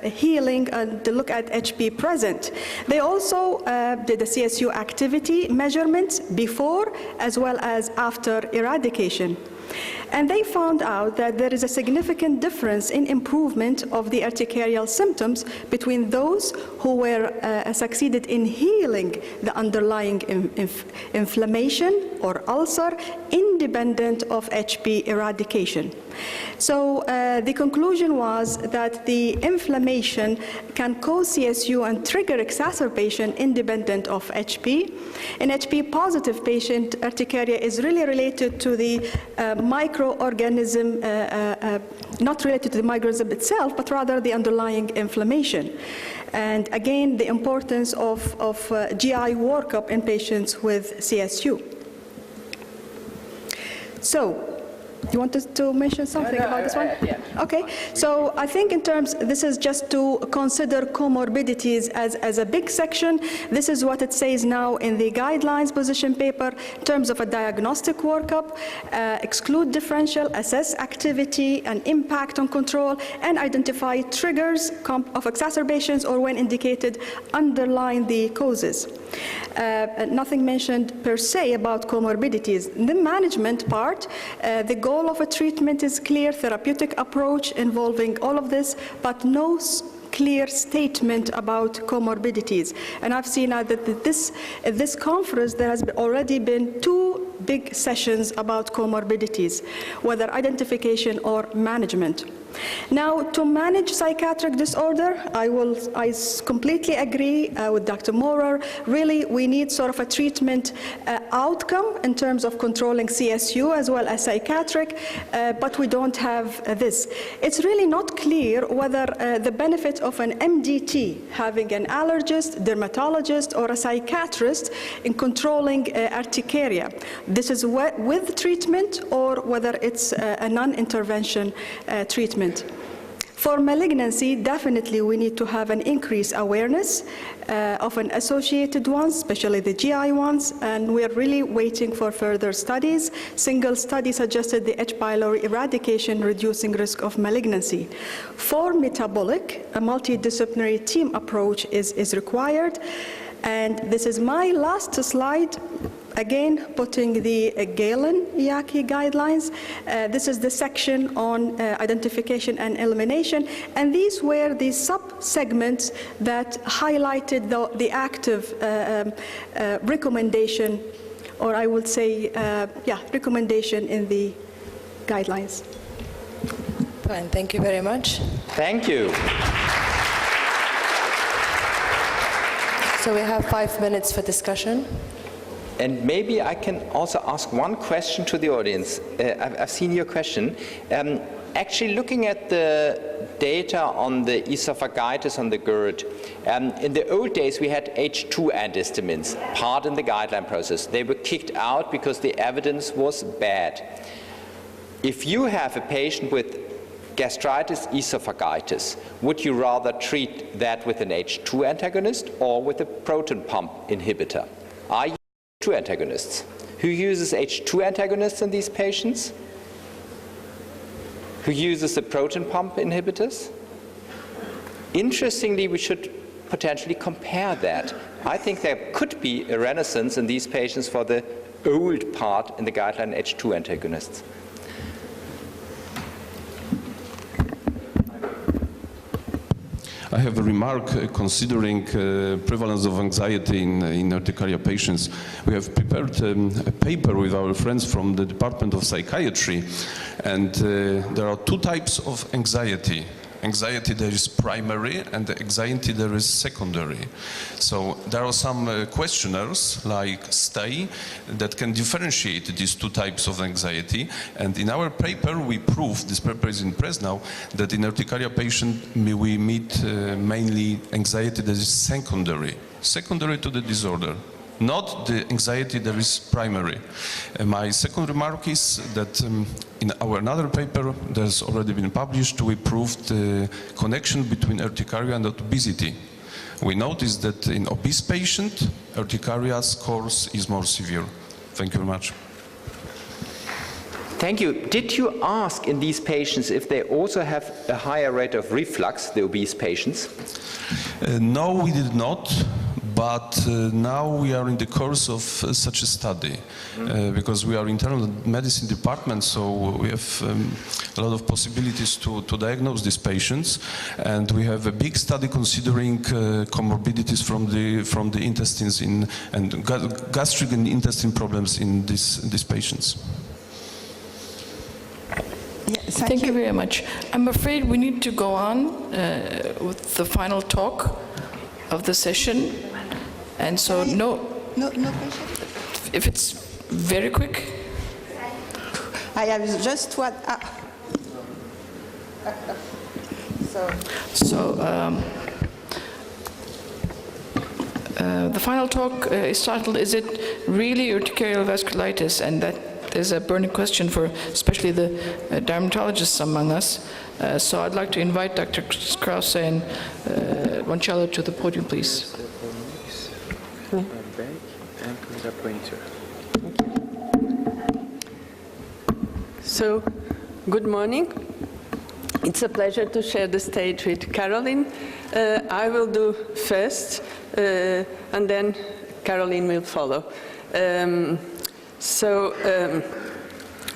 healing and to look at HP present. They also did a CSU activity measurements before as well as after eradication. And they found out that there is a significant difference in improvement of the urticarial symptoms between those who were succeeded in healing the underlying inflammation or ulcer independent of HP eradication. So the conclusion was that the inflammation can cause CSU and trigger exacerbation independent of HP. In HP positive patient, urticaria is really related to the microorganism, not related to the microorganism itself, but rather the underlying inflammation. And again, the importance of GI workup in patients with CSU. So, you wanted to mention something about this one? Yeah. Okay, so I think in terms, this is just to consider comorbidities as a big section. This is what it says now in the guidelines position paper in terms of a diagnostic workup, exclude differential, assess activity and impact on control, and identify triggers of exacerbations or when indicated, underline the causes. Nothing mentioned per se about comorbidities. In the management part, the goal of a treatment is clear therapeutic approach involving all of this, but no clear statement about comorbidities. And I've seen that at this conference there has already been 2 big sessions about comorbidities, whether identification or management. Now, to manage psychiatric disorder, I completely agree with Dr. Maurer. Really, we need sort of a treatment outcome in terms of controlling CSU as well as psychiatric, but we don't have this. It's really not clear whether the benefit of an MDT, having an allergist, dermatologist, or a psychiatrist in controlling urticaria. This is with treatment or whether it's a non-intervention treatment. For malignancy, definitely we need to have an increased awareness of an associated ones, especially the GI ones, and we are really waiting for further studies. Single study suggested the H. pylori eradication reducing risk of malignancy. For metabolic, a multidisciplinary team approach is required. And this is my last slide. Again, putting the GA2LEN UCARE guidelines. This is the section on identification and elimination. And these were the sub-segments that highlighted the active recommendation, or I would say, recommendation in the guidelines. Fine, thank you very much. Thank you. So we have 5 minutes for discussion. And maybe I can also ask one question to the audience. I've seen your question. Actually, looking at the data on the esophagitis, on the GERD, in the old days we had H2 antihistamines, part in the guideline process. They were kicked out because the evidence was bad. If you have a patient with gastritis, esophagitis, would you rather treat that with an H2 antagonist or with a proton pump inhibitor? Are you H2 antagonists? Who uses H2 antagonists in these patients? Who uses the proton pump inhibitors? Interestingly, we should potentially compare that. I think there could be a renaissance in these patients for the old part in the guideline H2 antagonists. I have a remark considering prevalence of anxiety in urticaria patients. We have prepared a paper with our friends from the Department of Psychiatry, and there are 2 types of anxiety. anxiety that is primary and the anxiety that is secondary. So there are some questionnaires like STAY that can differentiate these two types of anxiety. And in our paper, we prove, this paper is in press now, that in urticaria patient we meet mainly anxiety that is secondary to the disorder, not the anxiety that is primary. My second remark is that in our another paper that's already been published, we proved the connection between urticaria and obesity. We noticed that in obese patient, urticaria's course is more severe. Thank you very much. Thank you. Did you ask in these patients if they also have a higher rate of reflux, the obese patients? No, we did not. But now we are in the course of such a study because we are internal medicine department, so we have a lot of possibilities to diagnose these patients, and we have a big study considering comorbidities from the intestines and gastric and intestine problems in these patients. Yes, thank you very much. I'm afraid we need to go on with the final talk of the session. And so, no question? If it's very quick. I have just what... The final talk is titled, "Is it really urticarial vasculitis?" And that is a burning question for especially the dermatologists among us. So I'd like to invite Dr. Krause and Gonçalo to the podium, please. So, good morning. It's a pleasure to share the stage with Caroline. I will do first, and then Caroline will follow.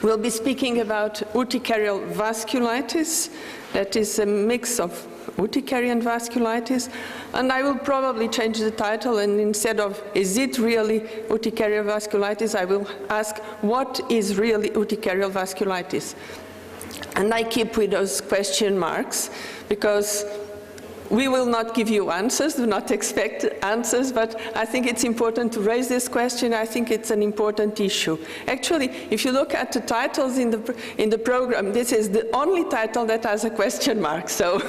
We'll be speaking about urticarial vasculitis. That is a mix of urticaria and vasculitis, and I will probably change the title, and instead of "Is it really urticarial vasculitis?" I will ask, what is really urticarial vasculitis? And I keep with those question marks, because we will not give you answers, do not expect answers, but I think it's important to raise this question. I think it's an important issue. Actually, if you look at the titles in the program, this is the only title that has a question mark, so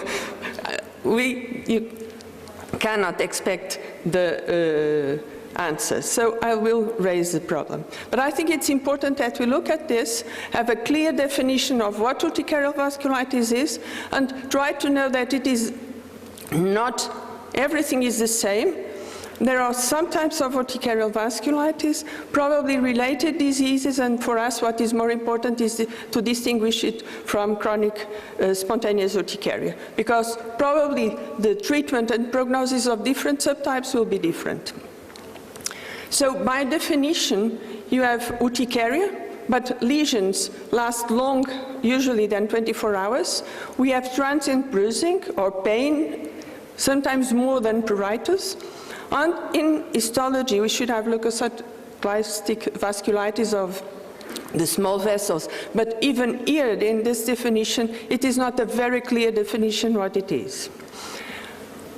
you cannot expect the answers. So I will raise the problem. But I think it's important that we look at this, have a clear definition of what urticarial vasculitis is, and try to know that it is not everything is the same. There are some types of urticarial vasculitis, probably related diseases, and for us what is more important is to distinguish it from chronic spontaneous urticaria, because probably the treatment and prognosis of different subtypes will be different. So by definition, you have urticaria, but lesions last long, usually than 24 hours. We have transient bruising or pain, sometimes more than pruritus. And in histology, we should have leukocytic vasculitis of the small vessels. But even here, in this definition, it is not a very clear definition what it is.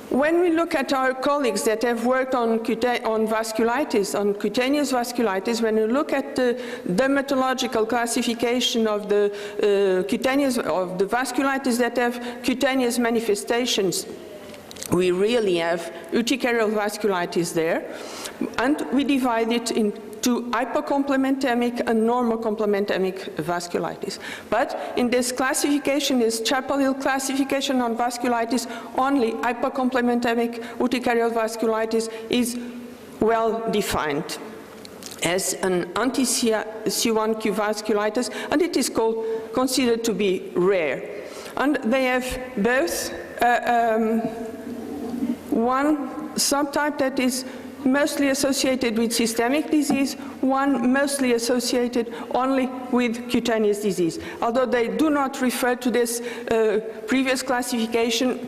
When we look at our colleagues that have worked on vasculitis, on cutaneous vasculitis, when we look at the dermatological classification of the of the vasculitis that have cutaneous manifestations, we really have urticarial vasculitis there, and we divide it into hypocomplementemic and normocomplementemic vasculitis. But in this classification, this Chapel Hill classification on vasculitis, only hypocomplementemic urticarial vasculitis is well defined as an anti-C1q vasculitis, and it is considered to be rare. And they have both one subtype that is mostly associated with systemic disease, one mostly associated only with cutaneous disease. Although they do not refer to this previous classification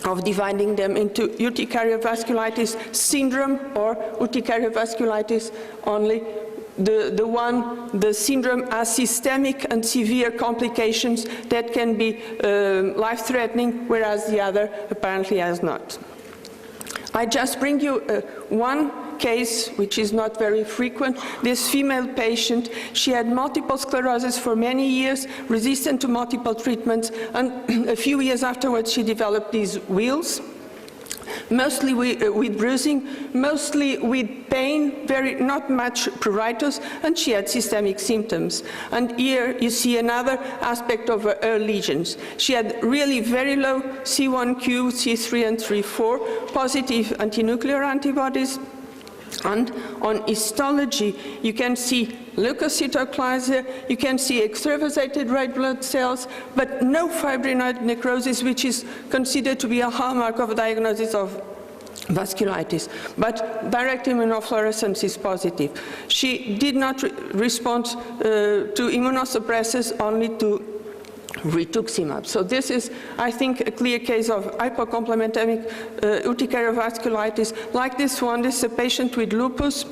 of dividing them into urticarial vasculitis syndrome or urticarial vasculitis only the syndrome has systemic and severe complications that can be life-threatening, whereas the other apparently has not. I just bring you one case, which is not very frequent. This female patient, she had multiple sclerosis for many years, resistant to multiple treatments, and a few years afterwards she developed these wheals, mostly with bruising, mostly with pain, not much pruritus, and she had systemic symptoms. And here you see another aspect of her lesions. She had really very low C1q, C3 and C4, positive anti-nuclear antibodies. And on histology, you can see leukocytoclasia, you can see extravasated red blood cells, but no fibrinoid necrosis, which is considered to be a hallmark of a diagnosis of vasculitis. But direct immunofluorescence is positive. She did not respond to immunosuppressants, only to rituximab. So this is, I think, a clear case of hypocomplementemic urticarial vasculitis. Like this one, this is a patient with lupus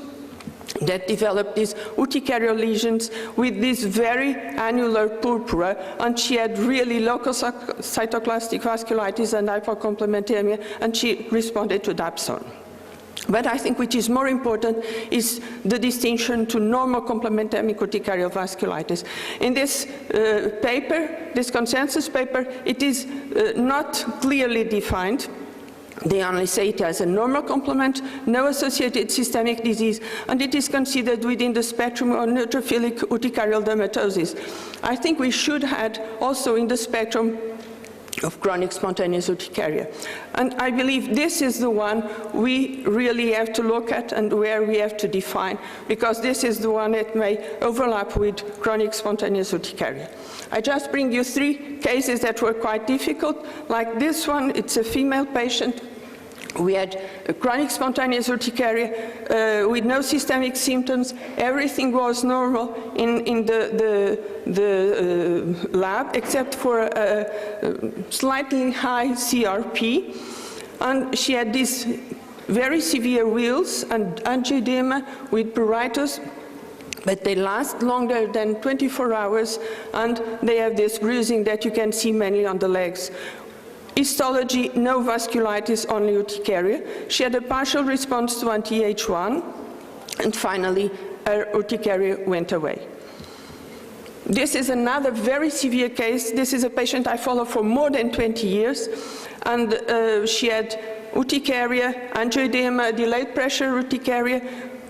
that developed these urticarial lesions with this very annular purpura, and she had really local cytoclastic vasculitis and hypocomplementemia, and she responded to dapsone. But I think which is more important is the distinction to normal complementary urticarial vasculitis. In this paper, this consensus paper, it is not clearly defined. They only say it has a normal complement, no associated systemic disease, and it is considered within the spectrum of neutrophilic urticarial dermatosis. I think we should add also in the spectrum of chronic spontaneous urticaria. And I believe this is the one we really have to look at and where we have to define, because this is the one that may overlap with chronic spontaneous urticaria. I just bring you 3 cases that were quite difficult. Like this one, it's a female patient. We had a chronic spontaneous urticaria with no systemic symptoms. Everything was normal in the lab, except for a slightly high CRP. And she had these very severe wheals and angioedema with pruritus, but they last longer than 24 hours, and they have this bruising that you can see mainly on the legs. Histology, no vasculitis, only urticaria. She had a partial response to anti-H1, and finally, her urticaria went away. This is another very severe case. This is a patient I follow for more than 20 years, and she had urticaria, angioedema, delayed pressure urticaria.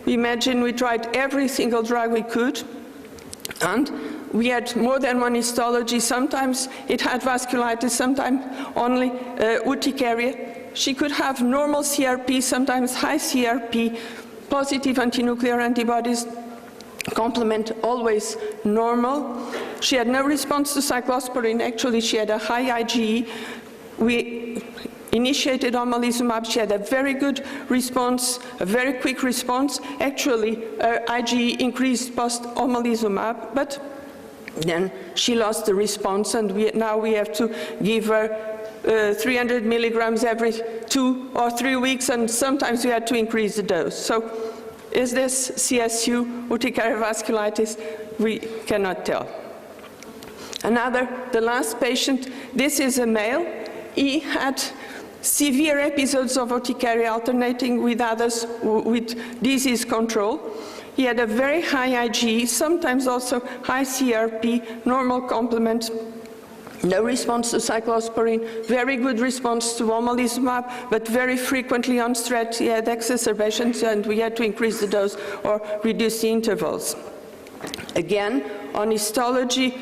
Imagine we tried every single drug we could, and we had more than one histology. Sometimes it had vasculitis, sometimes only urticaria. She could have normal CRP, sometimes high CRP, positive anti-nuclear antibodies, complement always normal. She had no response to cyclosporine. Actually, she had a high IgE. We initiated omalizumab. She had a very good response, a very quick response. Actually, her IgE increased post-omalizumab, but then she lost the response, and now we have to give her 300 milligrams every 2 or 3 weeks, and sometimes we had to increase the dose. So is this CSU, urticarial vasculitis? We cannot tell. The last patient, this is a male. He had severe episodes of urticaria alternating with others with disease control. He had a very high IgE, sometimes also high CRP, normal complement, no response to cyclosporine, very good response to omalizumab, but very frequently on stretch he had exacerbations, and we had to increase the dose or reduce the intervals. Again, on histology,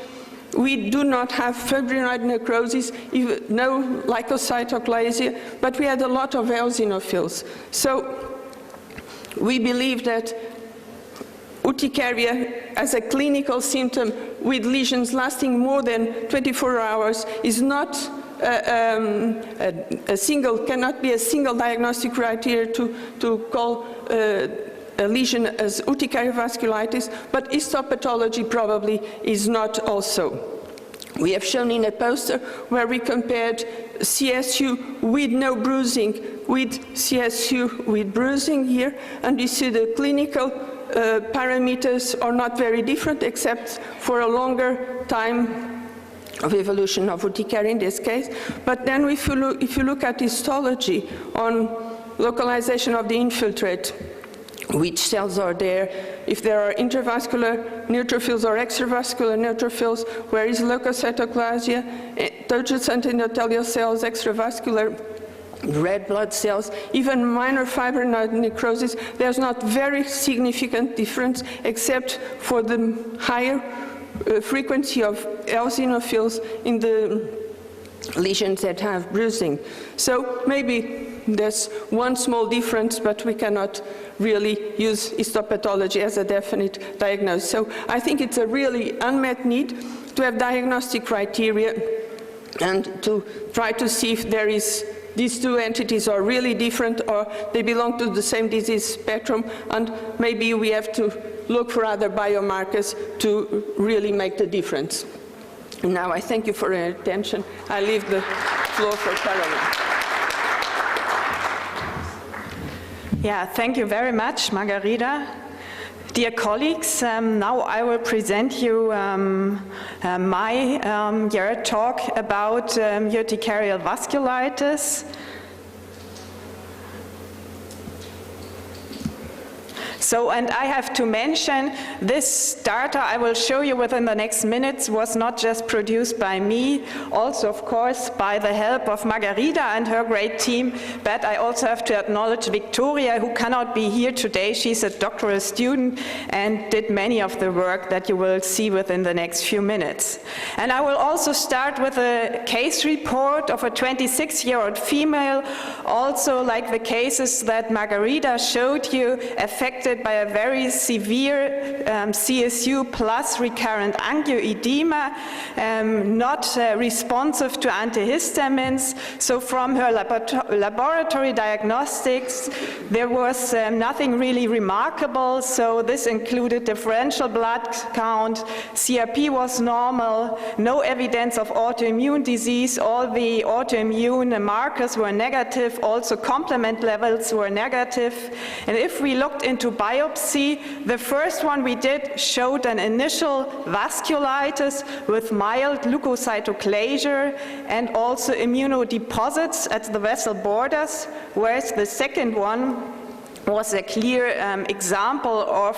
we do not have fibrinoid necrosis, no leukocytoclasia, but we had a lot of eosinophils. So we believe that urticaria as a clinical symptom with lesions lasting more than 24 hours is not cannot be a single diagnostic criteria to call a lesion as urticarial vasculitis, but histopathology probably is not also. we have shown in a poster where we compared CSU with no bruising with CSU with bruising here, and you see the clinical parameters are not very different except for a longer time of evolution of urticaria in this case. But then if you look at histology on localization of the infiltrate, which cells are there, if there are intravascular neutrophils or extravascular neutrophils, where is leukocytoclasia, turgid endothelial cells, extravascular red blood cells, even minor fibrinoid necrosis, there's not very significant difference except for the higher frequency of eosinophils in the lesions that have bruising. So maybe there's one small difference, but we cannot really use histopathology as a definite diagnosis. So I think it's a really unmet need to have diagnostic criteria and to try to see if there is these two entities are really different or they belong to the same disease spectrum, and maybe we have to look for other biomarkers to really make the difference. Now I thank you for your attention. I leave the floor for Caroline. Yeah, thank you very much, Margarida. Dear colleagues, now I will present you my talk about urticarial vasculitis. So, and I have to mention, this data I will show you within the next minutes was not just produced by me, also of course by the help of Margarida and her great team, but I also have to acknowledge Victoria, who cannot be here today. She's a doctoral student and did many of the work that you will see within the next few minutes. And I will also start with a case report of a 26-year-old female, also like the cases that Margarida showed you, affected by a very severe CSU plus recurrent angioedema, not responsive to antihistamines. So from her laboratory diagnostics, there was nothing really remarkable. So this included differential blood count, CRP was normal, no evidence of autoimmune disease, all the autoimmune markers were negative, also complement levels were negative. And if we looked into biopsy, the first one we did showed an initial vasculitis with mild leukocytoclasia and also immunodeposits at the vessel borders, whereas the second one was a clear example of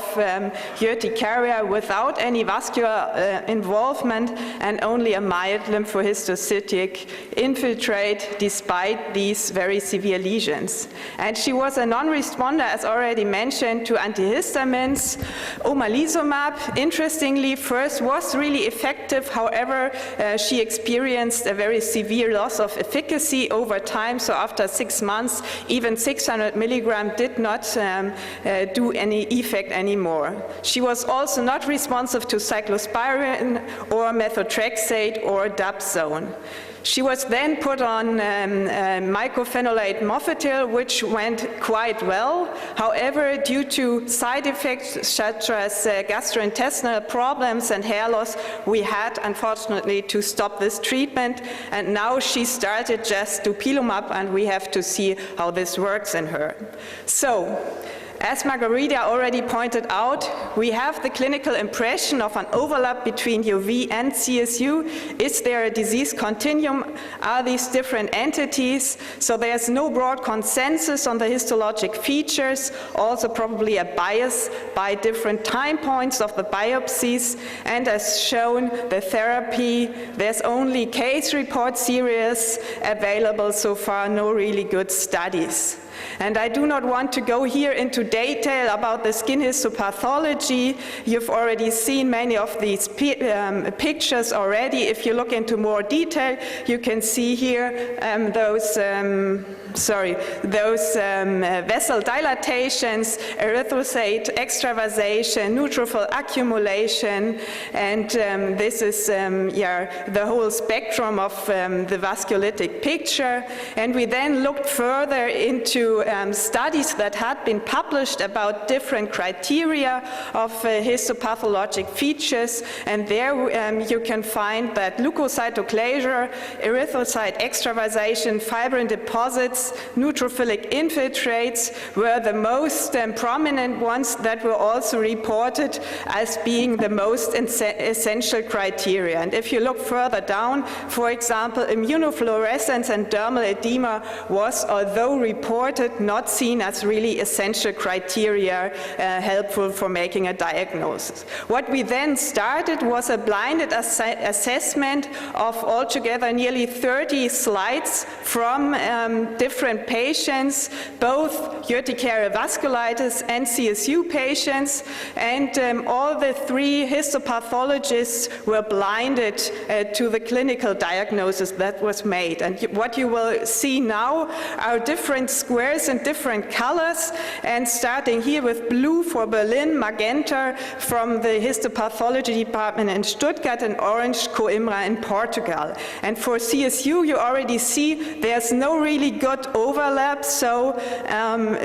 urticaria without any vascular involvement and only a mild lymphohistiocytic infiltrate despite these very severe lesions. And she was a non-responder, as already mentioned, to antihistamines. Omalizumab, interestingly, first was really effective. However, she experienced a very severe loss of efficacy over time. So after 6 months, even 600 milligram did not do any effect anymore. She was also not responsive to cyclosporin or methotrexate or dapsone. She was then put on mycophenolate mofetil, which went quite well. However, due to side effects such as gastrointestinal problems and hair loss, we had unfortunately to stop this treatment. And now she started just dupilumab, and we have to see how this works in her. So, as Margarida already pointed out, we have the clinical impression of an overlap between UV and CSU. Is there a disease continuum? Are these different entities? So there's no broad consensus on the histologic features, also probably a bias by different time points of the biopsies. And as shown, the therapy, there's only case report series available so far, no really good studies. And I do not want to go here into detail about the skin histopathology. You've already seen many of these pictures already. If you look into more detail, you can see here those vessel dilatations, erythrocyte extravasation, neutrophil accumulation, and this is the whole spectrum of the vasculitic picture. And we then looked further into into studies that had been published about different criteria of histopathologic features, and there you can find that leukocytoclasure, erythrocyte extravasation, fibrin deposits, neutrophilic infiltrates were the most prominent ones that were also reported as being the most essential criteria. And if you look further down, for example, immunofluorescence and dermal edema was, although reported, not seen as really essential criteria helpful for making a diagnosis. What we then started was a blinded assessment of altogether nearly 30 slides from different patients, both urticarial vasculitis and CSU patients, and all the 3 histopathologists were blinded to the clinical diagnosis that was made. And what you will see now are different squares in different colors, and starting here with blue for Berlin, magenta from the histopathology department in Stuttgart, and orange Coimbra in Portugal. And for CSU, you already see there's no really good overlap, so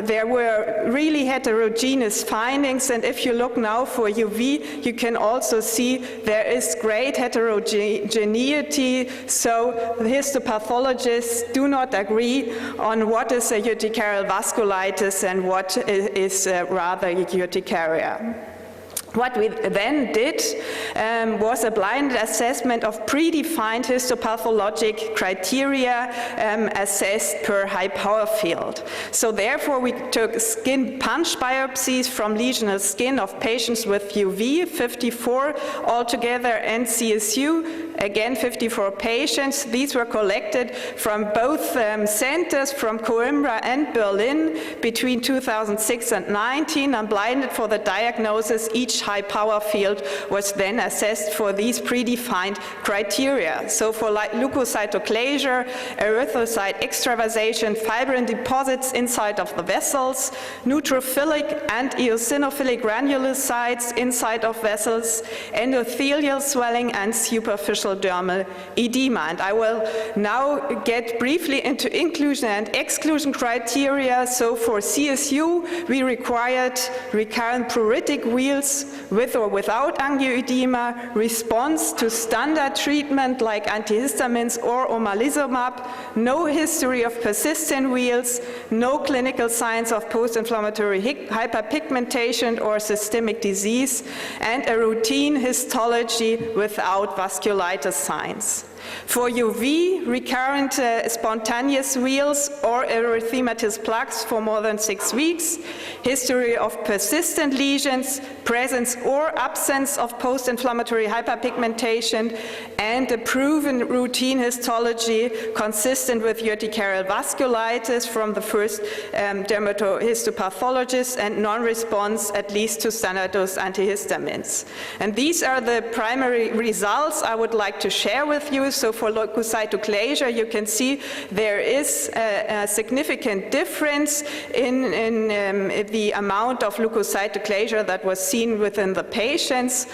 there were really heterogeneous findings. And if you look now for UV, you can also see there is great heterogeneity, so the histopathologists do not agree on what is a urticarial vasculitis and what is rather urticaria. What we then did was a blinded assessment of predefined histopathologic criteria assessed per high power field. So therefore we took skin punch biopsies from lesional skin of patients with UV, 54 altogether, and CSU, again 54 patients. These were collected from both centers, from Coimbra and Berlin, between 2006 and 19, and blinded for the diagnosis. Each high power field was then assessed for these predefined criteria. So for leukocytoclasure, erythrocyte extravasation, fibrin deposits inside of the vessels, neutrophilic and eosinophilic granulocytes inside of vessels, endothelial swelling, and superficial dermal edema. And I will now get briefly into inclusion and exclusion criteria. So for CSU, we required recurrent pruritic wheals with or without angioedema, response to standard treatment like antihistamines or omalizumab, no history of persistent wheals, no clinical signs of post-inflammatory hyperpigmentation or systemic disease, and a routine histology without vasculitis signs. For UV, recurrent spontaneous wheals or erythematous plaques for more than 6 weeks, history of persistent lesions, presence or absence of post-inflammatory hyperpigmentation, and a proven routine histology consistent with urticarial vasculitis from the first dermatohistopathologist, and non-response at least to standard dose antihistamines. And these are the primary results I would like to share with you. So for leukocytoclasure, you can see there is a significant difference in the amount of leukocytoclasure that was seen within the patients.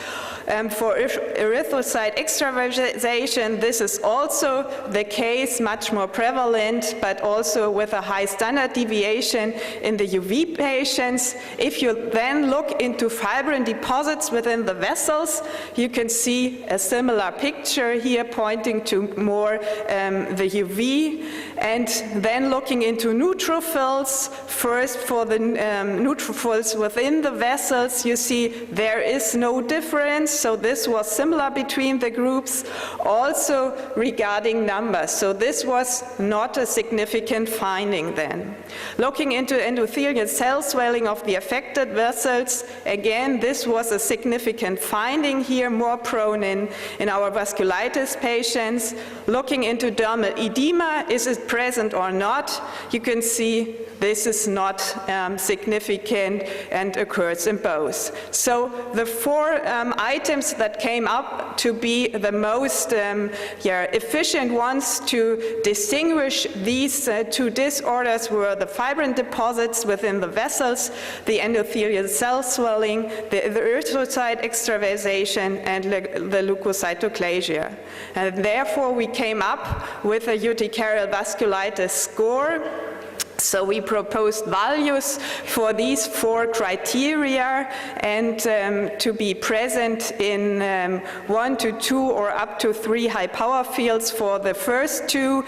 For erythrocyte extravasation, this is also the case, much more prevalent, but also with a high standard deviation in the UV patients. If you then look into fibrin deposits within the vessels, you can see a similar picture here pointing to more the UV. And then looking into neutrophils, first for the neutrophils within the vessels, you see there is no difference. So this was similar between the groups, also regarding numbers. So this was not a significant finding then. Looking into endothelial cell swelling of the affected vessels, again, this was a significant finding here, more prone in our vasculitis patients. Looking into dermal edema, is it present or not? You can see this is not significant and occurs in both. So the 4 items that came up to be the most efficient ones to distinguish these 2 disorders were the fibrin deposits within the vessels, the endothelial cell swelling, the erythrocyte extravasation, and the leukocytoclasure. And therefore we came up with a urticarial vasculitis score. So we proposed values for these 4 criteria and to be present in 1 to 2 or up to 3 high power fields for the first 2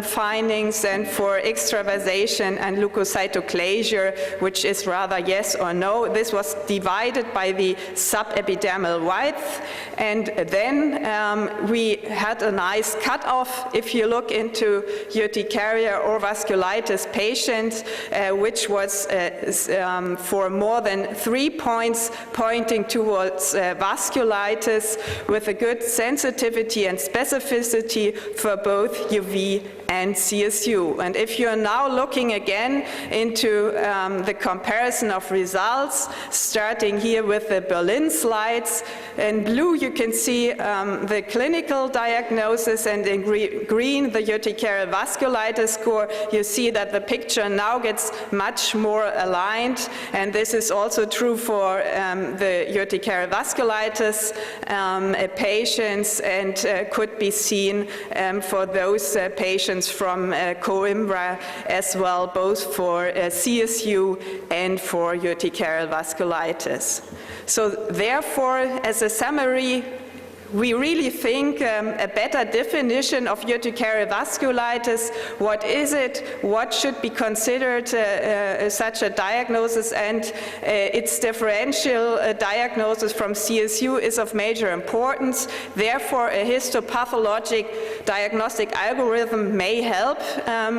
findings, and for extravasation and leukocytoclasia, which is rather yes or no. This was divided by the subepidermal width, and then we had a nice cutoff if you look into urticaria or vasculitis patients, which was for more than 3 points pointing towards vasculitis, with a good sensitivity and specificity for both UV and CSU. And if you're now looking again into the comparison of results, starting here with the Berlin slides, in blue you can see the clinical diagnosis, and in green the urticarial vasculitis score. You see that the picture now gets much more aligned, and this is also true for the urticarial vasculitis patients, and could be seen for those patients from Coimbra as well, both for CSU and for urticarial vasculitis. So therefore, as a summary, we really think a better definition of urticarial vasculitis. What is it? What should be considered such a diagnosis? And its differential diagnosis from CSU is of major importance. Therefore, a histopathologic diagnostic algorithm may help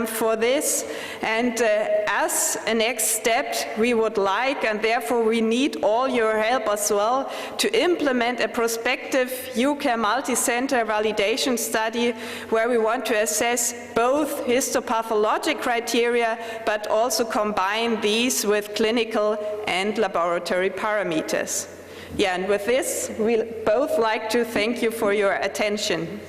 for this. And as a next step, we would like, and therefore we need all your help as well, to implement a prospective UCARE multi-center validation study where we want to assess both histopathologic criteria, but also combine these with clinical and laboratory parameters. Yeah, and with this, we'd both like to thank you for your attention.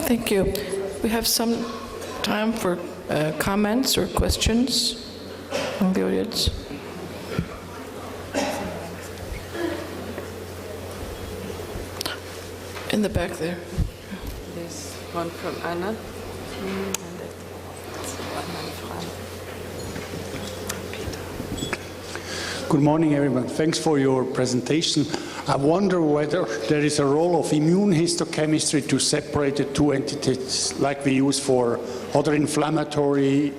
Thank you. We have some time for comments or questions from the audience. In the back there. There's one from Anna. Good morning, everyone. Thanks for your presentation. I wonder whether there is a role of immune histochemistry to separate the 2 entities like we use for other inflammatory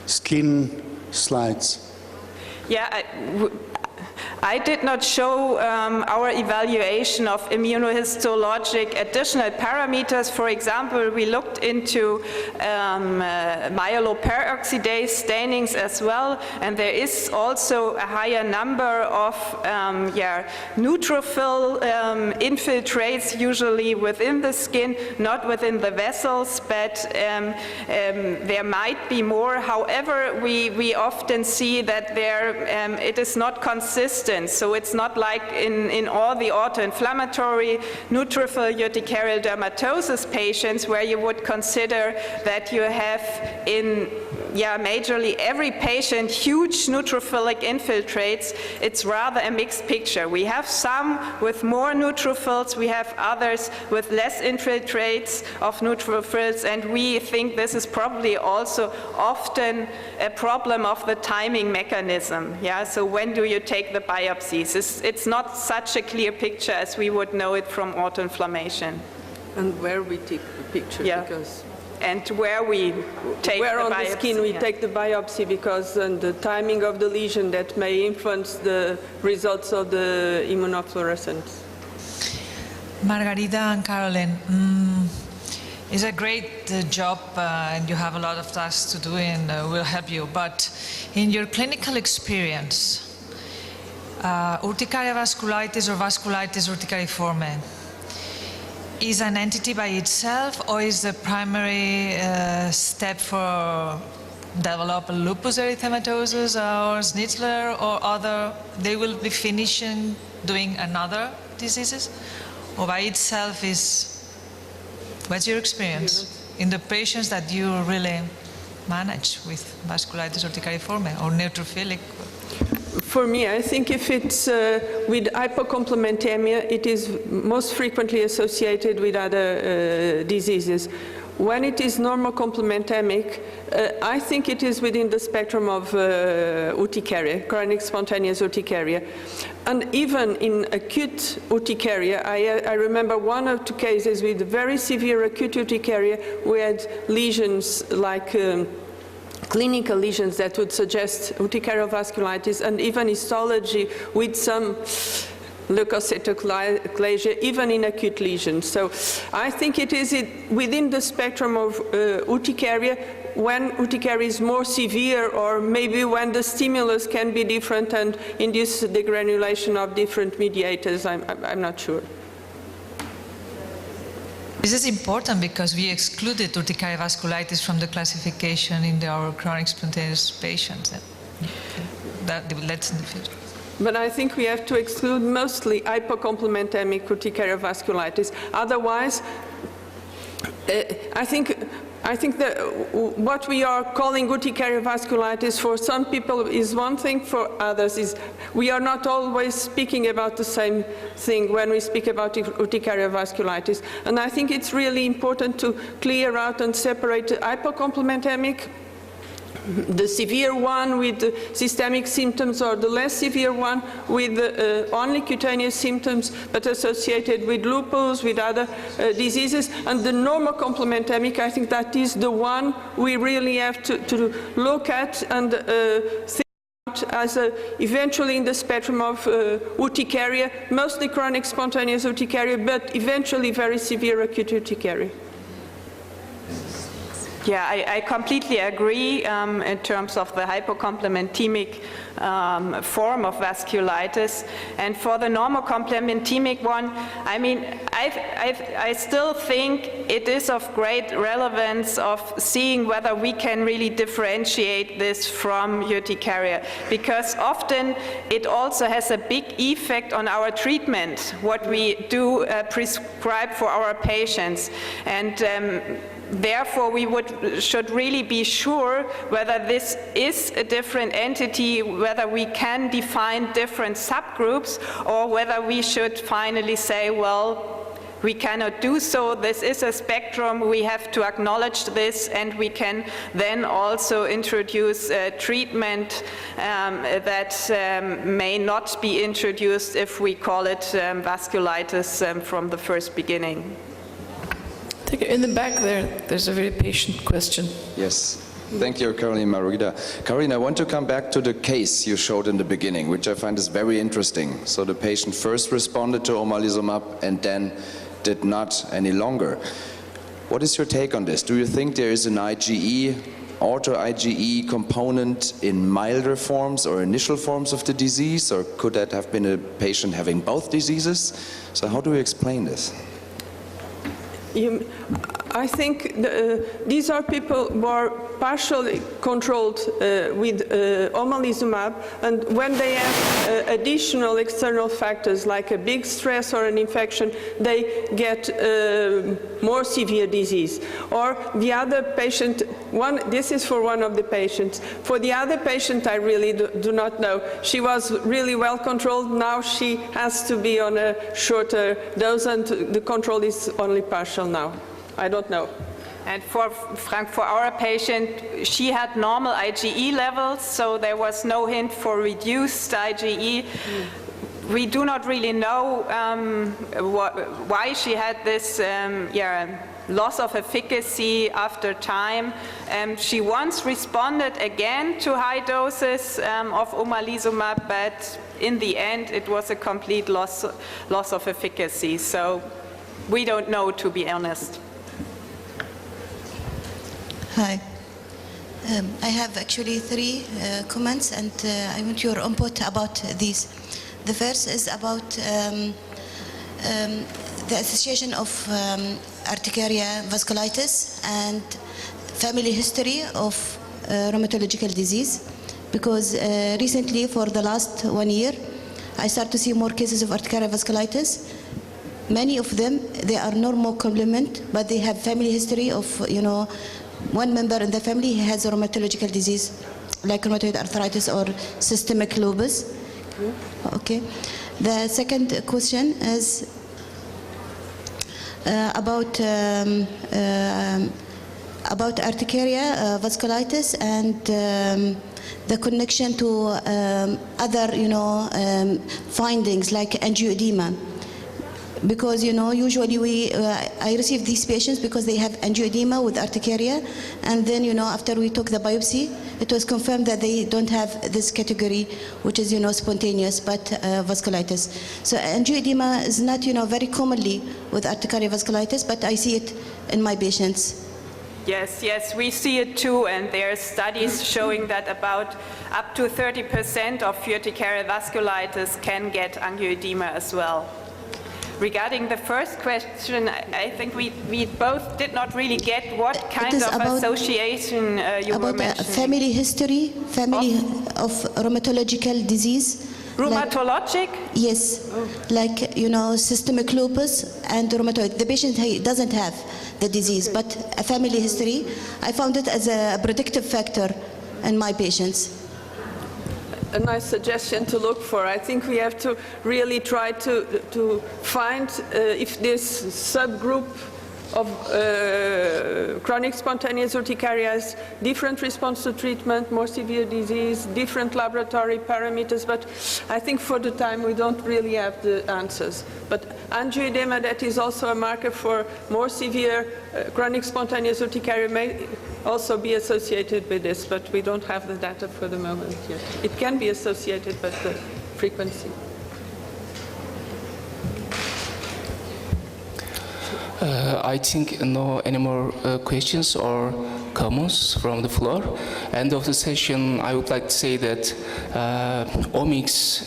skin slides. Yeah, I did not show our evaluation of immunohistologic additional parameters. For example, we looked into myeloperoxidase stainings as well, and there is also a higher number of neutrophil infiltrates usually within the skin, not within the vessels, but there might be more. However, we often see that it is not consistent. So it's not like in all the autoinflammatory neutrophil urticarial dermatosis patients where you would consider that you have in majorly every patient huge neutrophilic infiltrates. It's rather a mixed picture. We have some with more neutrophils, we have others with less infiltrates of neutrophils, and we think this is probably also often a problem of the timing mechanism. Yeah, so when do you take the biopsies? It's not such a clear picture as we would know it from autoinflammation. And where we take the picture, because... And where we take where the on biopsy. The skin we take the biopsy, because the timing of the lesion that may influence the results of the immunofluorescence. Margarita and Caroline, it's a great job and you have a lot of tasks to do, and we'll help you. But in your clinical experience, urticaria vasculitis or vasculitis urticariforme is an entity by itself, or is the primary step for develop lupus erythematosus or Schnitzler or other? They will be finishing doing another diseases, or by itself is? What's your experience in the patients that you really manage with vasculitis urticariforme or neutrophilic? For me, I think if it's with hypocomplementemia, it is most frequently associated with other diseases. When it is normocomplementemic, I think it is within the spectrum of urticaria, chronic spontaneous urticaria. And even in acute urticaria, I remember one or two cases with very severe acute urticaria. We had lesions like clinical lesions that would suggest urticarial vasculitis, and even histology with some leukocytoplasia, even in acute lesions. So I think it is within the spectrum of urticaria, when urticaria is more severe, or maybe when the stimulus can be different and induce degranulation of different mediators. I'm not sure. This is important because we excluded urticarial vasculitis from the classification in our chronic spontaneous patients. That's in the future. But I think we have to exclude mostly hypocomplementemic urticarial vasculitis. Otherwise, I think that what we are calling urticarial vasculitis for some people is one thing, for others is we are not always speaking about the same thing when we speak about urticarial vasculitis. And I think it's really important to clear out and separate hypocomplementemic, the severe one with the systemic symptoms, or the less severe one with only cutaneous symptoms but associated with lupus, with other diseases. And the normocomplementemic, I think that is the one we really have to look at and think about as eventually in the spectrum of urticaria, mostly chronic spontaneous urticaria, but eventually very severe acute urticaria. Yeah, I completely agree in terms of the hypocomplementemic form of vasculitis. And for the normocomplementemic one, I mean, I still think it is of great relevance of seeing whether we can really differentiate this from urticaria, because often it also has a big effect on our treatment, what we do prescribe for our patients. And therefore, we should really be sure whether this is a different entity, whether we can define different subgroups, or whether we should finally say, well, we cannot do so. This is a spectrum. We have to acknowledge this, and we can then also introduce treatment that may not be introduced if we call it vasculitis from the first beginning. In the back there's a very patient question. Yes. Thank you, Caroline Margarida. Caroline, I want to come back to the case you showed in the beginning, which I find is very interesting. So the patient first responded to omalizumab and then did not any longer. What is your take on this? Do you think there is an IgE, auto-IgE component in milder forms or initial forms of the disease, or could that have been a patient having both diseases? So how do you explain this? I think these are people who are partially controlled with omalizumab, and when they have additional external factors like a big stress or an infection, they get more severe disease. Or the other patient, this is for one of the patients. For the other patient, I really do not know. She was really well controlled. Now she has to be on a shorter dose, and the control is only partial now. I don't know. And for Frank, for our patient, she had normal IgE levels, so there was no hint for reduced IgE. We do not really know why she had this loss of efficacy after time. She once responded again to high doses of omalizumab, but in the end it was a complete loss of efficacy. So we don't know, to be honest. Hi. I have actually three comments, and I want your input about these. The first is about the association of urticaria vasculitis and family history of rheumatological disease, because recently, for the last 1 year, I start to see more cases of urticaria vasculitis. Many of them, they are normal complement, but they have family history of, one member in the family has a rheumatological disease like rheumatoid arthritis or systemic lupus. Okay. The second question is about urticaria, vasculitis, and the connection to other, findings like angioedema. Because, usually I receive these patients because they have angioedema with urticaria, and then, after we took the biopsy, it was confirmed that they don't have this category, which is, spontaneous, but vasculitis. So angioedema is not, very commonly with urticaria vasculitis, but I see it in my patients. Yes, we see it too, and there are studies showing that about up to 30% of urticaria vasculitis can get angioedema as well. Regarding the first question, I think we both did not really get what kind of association you were mentioning. About family history, of rheumatological disease. Rheumatologic? Yes, like, systemic lupus and rheumatoid. The patient doesn't have the disease, but a family history. I found it as a predictive factor in my patients. A nice suggestion to look for. I think we have to really try to find if this subgroup of chronic spontaneous urticaria has different response to treatment, more severe disease, different laboratory parameters, but I think for the time we don't really have the answers. But angioedema, that is also a marker for more severe chronic spontaneous urticaria, may also be associated with this, but we don't have the data for the moment yet. It can be associated, but the frequency. I think no any more questions or comments from the floor. End of the session, I would like to say that omics,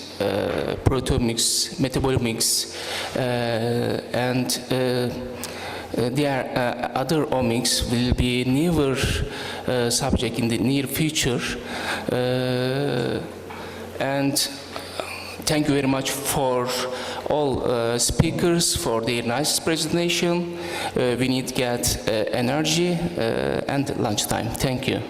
proteomics, metabolomics, and there are other omics will be newer subject in the near future. And thank you very much for all speakers for their nice presentation. We need to get energy and lunchtime. Thank you.